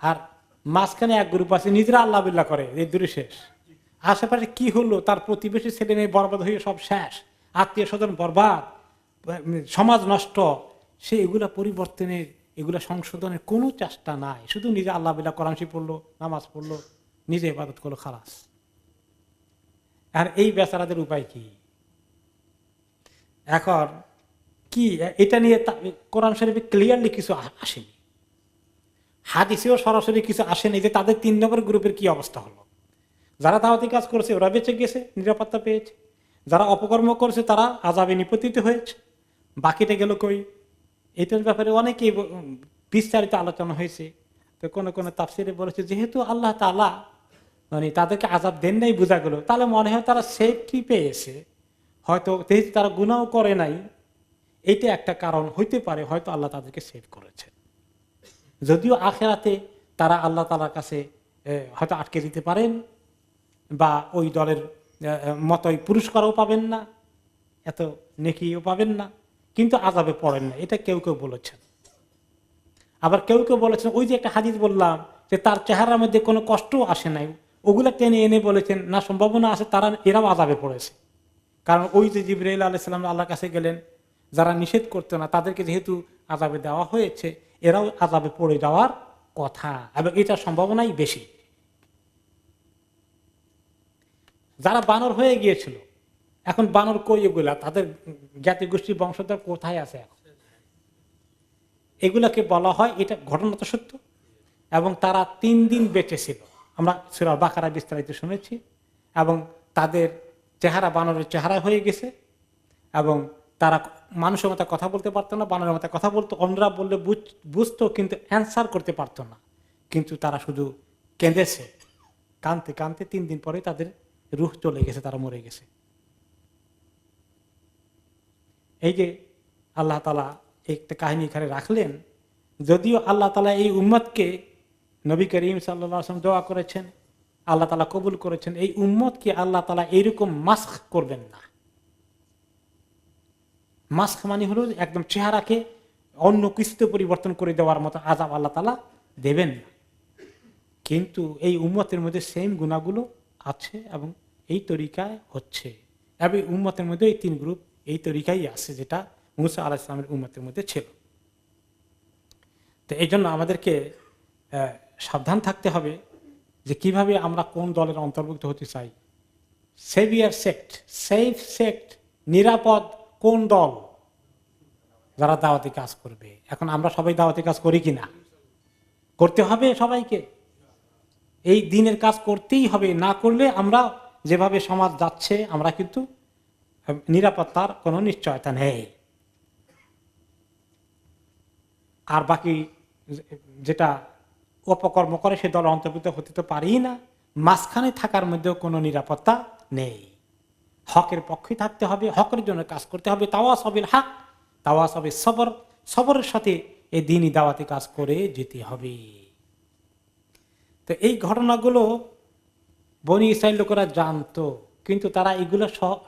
আর মাঝখানে এক গ্রুপ আছে নিজেরা আল্লাহ বিল্লাহ করে, এই দুই শেষ। আশেপাশে কি হলো, তার প্রতিবেশী ছেলে মেয়ে বরবাদ হয়ে সব শেষ, আত্মীয় স্বজন বরবাদ, সমাজ নষ্ট, সে এগুলা পরিবর্তনের, এগুলা সংশোধনের কোনো চেষ্টা নাই। শুধু নিজে আল্লাহ বিল্লাহ কোরআন শরীফ পড়লো, নামাজ পড়লো, নিজে ইবাদত করলো, খালাস। আর এই বেচারাদের উপায় কি? এখন কি এটা নিয়ে কোরআন শরীফে ক্লিয়ারলি কিছু আসেনি, হাদিসেও সরাসরি কিছু আসেনি যে তাদের 3 নম্বর গ্রুপের কি অবস্থা হলো। যারা দাওয়াতি কাজ করেছে ওরা বেঁচে গেছে, নিরাপত্তা পেয়েছে, যারা অপকর্ম করেছে তারা আযাবে নিপতিত হয়েছে, বাকিটা গেল কই? এটার ব্যাপারে অনেকেই বিস্তারিত আলোচনা হয়েছে। তো কোন কোন তাফসিরে বলেছে যেহেতু আল্লাহ তাআলা মানে তাদেরকে আযাব দেন নাই, বোঝা গেল, তাহলে মনে হয় তারা সেফটি পেয়েছে, হয়তো যেহেতু তারা গুনাহ করে নাই, এইটা একটা কারণ হইতে পারে, হয়তো আল্লাহ তাদেরকে সেভ করেছে। যদিও আখিরাতে তারা আল্লাহ তাআলার কাছে হয়তো আটকে দিতে পারেন, বা ওই দলের মতোই পুরস্কারও পাবেন না, এত নেকিও পাবেন না, কিন্তু আযাবে পড়েন না, এটা কেউ কেউ বলেছেন। আবার কেউ কেউ বলেছেন ওই যে একটা হাদিস বললাম যে তার চেহারার মধ্যে কোনো কষ্ট আসে নাই, ওগুলা টেনে এনে বলেছেন না, সম্ভাবনা আছে তারা এরাও আযাবে পড়েছে। কারণ ওই যে জিবরাইল আলাইহিস সালাম আল্লাহর কাছে গেলেন, যারা নিষেধ করতো না তাদেরকে যেহেতু আযাবে দেওয়া হয়েছে, এরাও আযাবে পড়ে যাওয়ার কথা, এবং এটার সম্ভাবনাই বেশি। যারা বানর হয়ে গিয়েছিল, এখন বানর কই? এগুলা তাদের জ্ঞাতি গোষ্ঠীর বংশধর কোথায় আছে এখন? এগুলাকে বলা হয়, এটা ঘটনা তো সত্য, এবং তারা 3 দিন বেঁচে ছিল, আমরা সূরা বাকারা বিস্তারিত শুনেছি, এবং তাদের চেহারা বানরের চেহারা হয়ে গেছে, এবং তারা মানুষের মতো কথা বলতে পারতো না, বানরের মতো কথা বলতো, অন্যরা বললে বুঝতো কিন্তু অ্যান্সার করতে পারতো না, কিন্তু তারা শুধু কেঁদেছে, কাঁদতে কাঁদতে 3 দিন পরে তাদের রূহ চলে গেছে, তারা মরে গেছে। এই যে আল্লাহ তাআলা একটা কাহিনী এখানে রাখলেন, যদিও আল্লাহ তাআলা এই উম্মতকে, নবী করিম সাল্লাল্লাহু আলাইহি ওয়াসাল্লাম দোয়া করেছেন, আল্লাহ তাআলা কবুল করেছেন, এই উম্মতকে আল্লাহ তাআলা এইরকম মাস্ক করবেন না। মাস্ক মানে হলো একদম চেহারাকে অন্য কিছুতে পরিবর্তন করে দেওয়ার মতো আযাব আল্লাহ তাআলা দেবেন না, কিন্তু এই উম্মতের মধ্যে সেম গুনাহগুলো আছে এবং এই তরিকায় হচ্ছে, এবং উম্মতের মধ্যে এই 3 গ্রুপ এই তরিকাই আছে, যেটা মুসা আলাইহিস সালামের উম্মতের মধ্যে ছিল। তো এই জন্য আমাদেরকে সাবধান থাকতে হবে যে কিভাবে আমরা কোন দলের অন্তর্ভুক্ত হতে চাই। সেভিয়ার সেক্ট, সেফ সেক্ট, নিরাপদ কোন দল? যারা দাওয়াতি কাজ করবে। এখন আমরা সবাই দাওয়াতি কাজ করি কিনা? করতে হবে সবাইকে, এই দিনের কাজ করতেই হবে, না করলে আমরা যেভাবে সমাজ যাচ্ছে আমরা কিন্তু নিরাপত্তার কোনো নিশ্চয়তা নেই। আর বাকি যেটা অপকর্ম করে সে দল অন্তর্ভুক্ত হতে তো পারি না, মাঝখানে থাকার মধ্যেও কোনো নিরাপত্তা নেই। হকের পক্ষে থাকতে হবে, হকের জন্য কাজ করতে হবে, তাওয়াসবিল হক, তাওয়াসবিস সবর, সবরের সাথে এই দ্বীনি দাওয়াতি কাজ করে যেতে হবে। তো এই ঘটনাগুলো বনি ইসরাইল লোকেরা জানতো, কিন্তু তারা এগুলো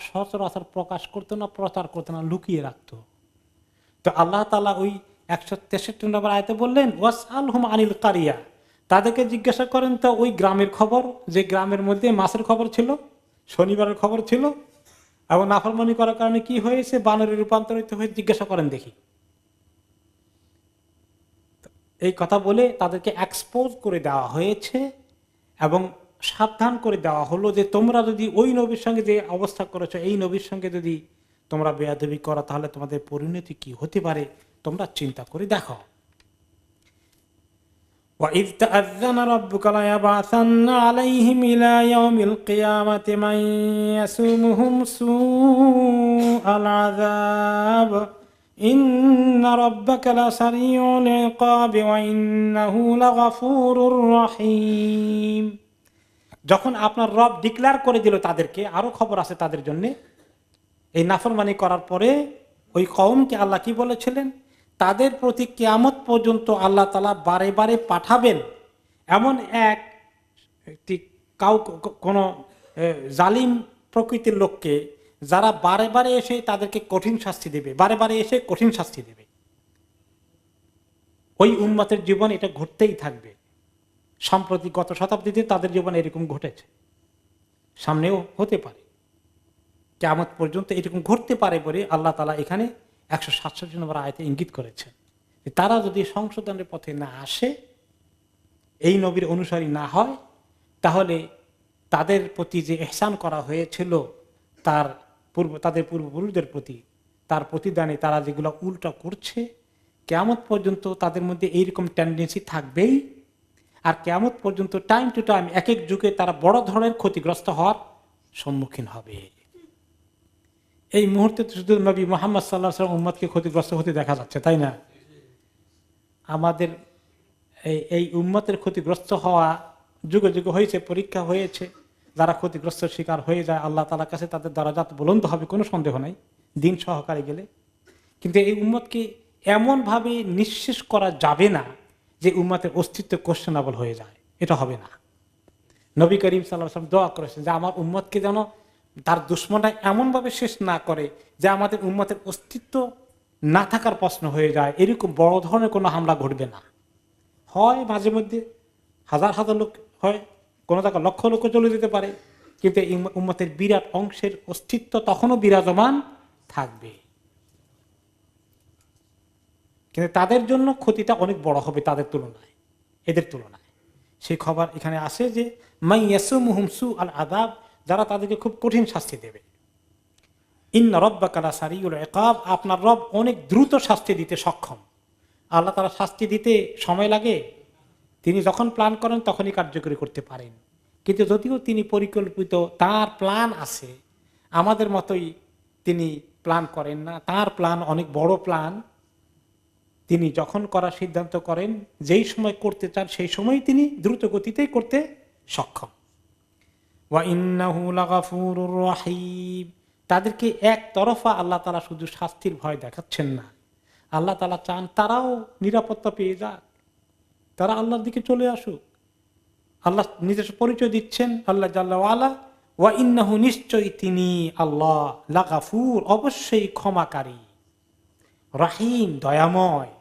সচরাচর প্রকাশ করতো না, প্রচার করতো না, লুকিয়ে রাখতো। তো আল্লাহ তাআলা ওই 163 নম্বর আয়াতে বললেন ওয়াসআলহুম আনিল কারিয়া, তাদেরকে জিজ্ঞাসা করেন তো ওই গ্রামের খবর, যে গ্রামের মধ্যে মাছের খবর ছিল, শনিবারের খবর ছিল, এবং নাফরমানি করার কারণে কি হয়েছে, বানরে রূপান্তরিত হয়ে জিজ্ঞাসা করেন দেখি। এই কথা বলে তাদেরকে এক্সপোজ করে দেওয়া হয়েছে এবং সাবধান করে দেওয়া হলো যে তোমরা যদি ওই নবীর সঙ্গে যে অবস্থা করেছো, এই নবীর সঙ্গে যদি তোমরা বেয়াদবি করো, তাহলে তোমাদের পরিণতি কি হতে পারে তোমরা চিন্তা করে দেখো। وَإِذْ تَأَذَّنَ رَبُّكَ لَيَبْعَثَنَّ عَلَيْهِمْ إِلَى يَوْمِ الْقِيَامَةِ مَن يَسُومُهُمْ سُوءَ الْعَذَابِ إِنَّ رَبَّكَ لَسَرِيعُ الْعِقَابِ وَإِنَّهُ لَغَفُورٌ رَحِيمٌ। যখন আপনার রব ডিক্লেয়ার করে দিল তাদেরকে, আরো খবর আছে তাদের জন্য, এই নাফরমানি করার পরে ওই কওমকে আল্লাহ কি বলেছিলেন, তাদের প্রতি কিয়ামত পর্যন্ত আল্লাহ তাআলা বারে বারে পাঠাবেন এমন কোন জালিম প্রকৃতির লোককে, যারা বারে বারে এসে তাদেরকে কঠিন শাস্তি দেবে, বারে বারে এসে কঠিন শাস্তি দেবে। ওই উম্মতের জীবন এটা ঘটতেই থাকবে। সম্প্রতি গত শতাব্দীতে তাদের জীবন এরকম ঘটেছে। সামনেও হতে পারে, কিয়ামত পর্যন্ত এরকম ঘটতে পারে বলে আল্লাহ তাআলা এখানে 167 নম্বর আয়াতে ইঙ্গিত করেছেন। তারা যদি সংশোধনের পথে না আসে, এই নবীর অনুসারী না হয়, তাহলে তাদের প্রতি যে ইহসান করা হয়েছিল তাদের পূর্বপুরুষদের প্রতি, তার প্রতিদানে তারা যেগুলো উল্টা করছে, কিয়ামত পর্যন্ত তাদের মধ্যে এইরকম টেন্ডেন্সি থাকবেই। আর কিয়ামত পর্যন্ত টাইম টু টাইম এক এক যুগে তারা বড় ধরনের ক্ষতিগ্রস্ত হওয়ার সম্মুখীন হবে। এই মুহূর্তে শুধু নবী মুহাম্মদ সাল্লাল্লাহু আলাইহি ওয়াসাল্লাম উম্মতকে ক্ষতিগ্রস্ত হতে দেখা যাচ্ছে, তাই না? আমাদের এই উম্মতের ক্ষতিগ্রস্ত হওয়া যুগে যুগে হয়েছে, পরীক্ষা হয়েছে। যারা ক্ষতিগ্রস্ত শিকার হয়ে যায়, আল্লাহ তাআলার কাছে তাদের দরাজাত বুলন্দ হবে, কোনো সন্দেহ নাই, দিন সহকারে গেলে। কিন্তু এই উম্মতকে এমন ভাবে নিঃশেষ করা যাবে না যে উম্মতের অস্তিত্ব কোয়েশ্চেনেবল হয়ে যায়, এটা হবে না। নবী করিম সাল্লাল্লাহু আলাইহি ওয়াসাল্লাম দোয়া করেছেন যে আমার উম্মতকে যেন তার দুশমনরা এমন ভাবে শেষ না করে যে আমাদের উম্মতের অস্তিত্ব না থাকার প্রশ্ন হয়ে যায়। এরকম বড় ধরনের কোনো হামলা ঘটবে না। হয় মাঝে মধ্যে হাজার হাজার লোক হয়, কোনো জায়গায় লক্ষ লোক চলে যেতে পারে, কিন্তু এই উম্মতের বিরাট অংশের অস্তিত্ব তখনও বিরাজমান থাকবে। কিন্তু তাদের জন্য ক্ষতিটা অনেক বড় হবে তাদের তুলনায়, এদের তুলনায়। সেই খবর এখানে আসে যে মাই ইয়াসুমুহুম সুআল আযাব, যারা তাদেরকে খুব কঠিন শাস্তি দেবে। ইন্না রাব্বাকা লাসারিউল ইকাব, আপনার রব অনেক দ্রুত শাস্তি দিতে সক্ষম। আল্লাহ তাআলা শাস্তি দিতে সময় লাগে, তিনি যখন প্ল্যান করেন তখনই কার্যকরী করতে পারেন। কিন্তু যদিও তিনি পরিকল্পিত, তার প্ল্যান আছে, আমাদের মতোই তিনি প্ল্যান করেন না। তার প্ল্যান অনেক বড় প্ল্যান। তিনি যখন করার সিদ্ধান্ত করেন, যেই সময় করতে চান সেই সময় তিনি দ্রুত গতিতেই করতে সক্ষম। ওয়া ইন্নাহু লাগাফুরুর রহিম, তাদেরকে একতরফা আল্লাহ তাআলা শুধু শাস্তির ভয় দেখাচ্ছেন না, আল্লাহ তাআলা চান তারাও নিরাপত্তা পেয়ে যাক, তারা আল্লাহর দিকে চলে আসুক। আল্লাহ নিজস্ব পরিচয় দিচ্ছেন, আল্লাহ জাল্লা ওয়ালা, ওয়া ইন্নাহু, নিশ্চয়ই তিনি আল্লাহ, লাগাফুর, অবশ্যই ক্ষমাকারী, রহিম, দয়াময়।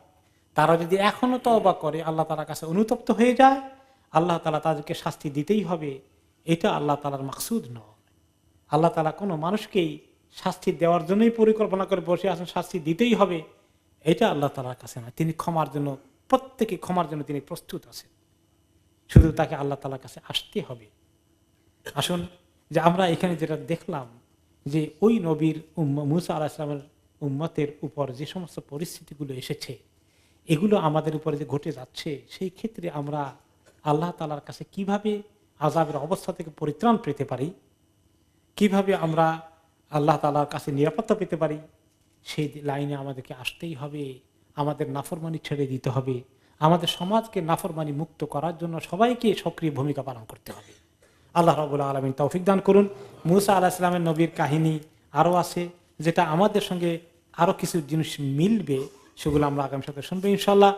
তারা যদি এখনো তওবা করে, আল্লাহ তাআলার কাছে অনুতপ্ত হয়ে যায়, আল্লাহ তাআলা তাদেরকে শাস্তি দিতেই হবে। এটা আল্লাহ তাআলার মাকসুদ নয়। আল্লাহ তাআলা কোনো মানুষকেই শাস্তি দেওয়ার জন্যই পরিকল্পনা করে বসে আছেন, শাস্তি দিতেই হবে, এটা আল্লাহ তাআলার কাছে না। তিনি ক্ষমার জন্য, প্রত্যেকে ক্ষমার জন্য তিনি প্রস্তুত আছেন, শুধু তাকে আল্লাহ তাআলার কাছে আসতে হবে। আসুন, যে আমরা এখানে যেটা দেখলাম যে ওই নবীর মূসা আলাইহিস সালামের উম্মতের উপর যে সমস্ত পরিস্থিতিগুলো এসেছে, এগুলো আমাদের উপরে যে ঘটে যাচ্ছে, সেই ক্ষেত্রে আমরা আল্লাহ তাআলার কাছে কিভাবে আযাবের অবস্থা থেকে পরিত্রাণ পেতে পারি, কিভাবে আমরা আল্লাহ তাআলার কাছে নিরাপত্তা পেতে পারি, সেই লাইনে আমাদেরকে আসতেই হবে। আমাদের নাফরমানি ছেড়ে দিতে হবে। আমাদের সমাজকে নাফরমানি মুক্ত করার জন্য সবাইকে সক্রিয় ভূমিকা পালন করতে হবে। আল্লাহ রাব্বুল আলামিন তৌফিক দান করুন। মূসা আলাইহিস সালামের নবীর কাহিনী আরও আছে, যেটা আমাদের সঙ্গে আরও কিছু জিনিস মিলবে, সেগুলো আমরা আগামী সপ্তাহে শুনবো ইনশাআল্লাহ।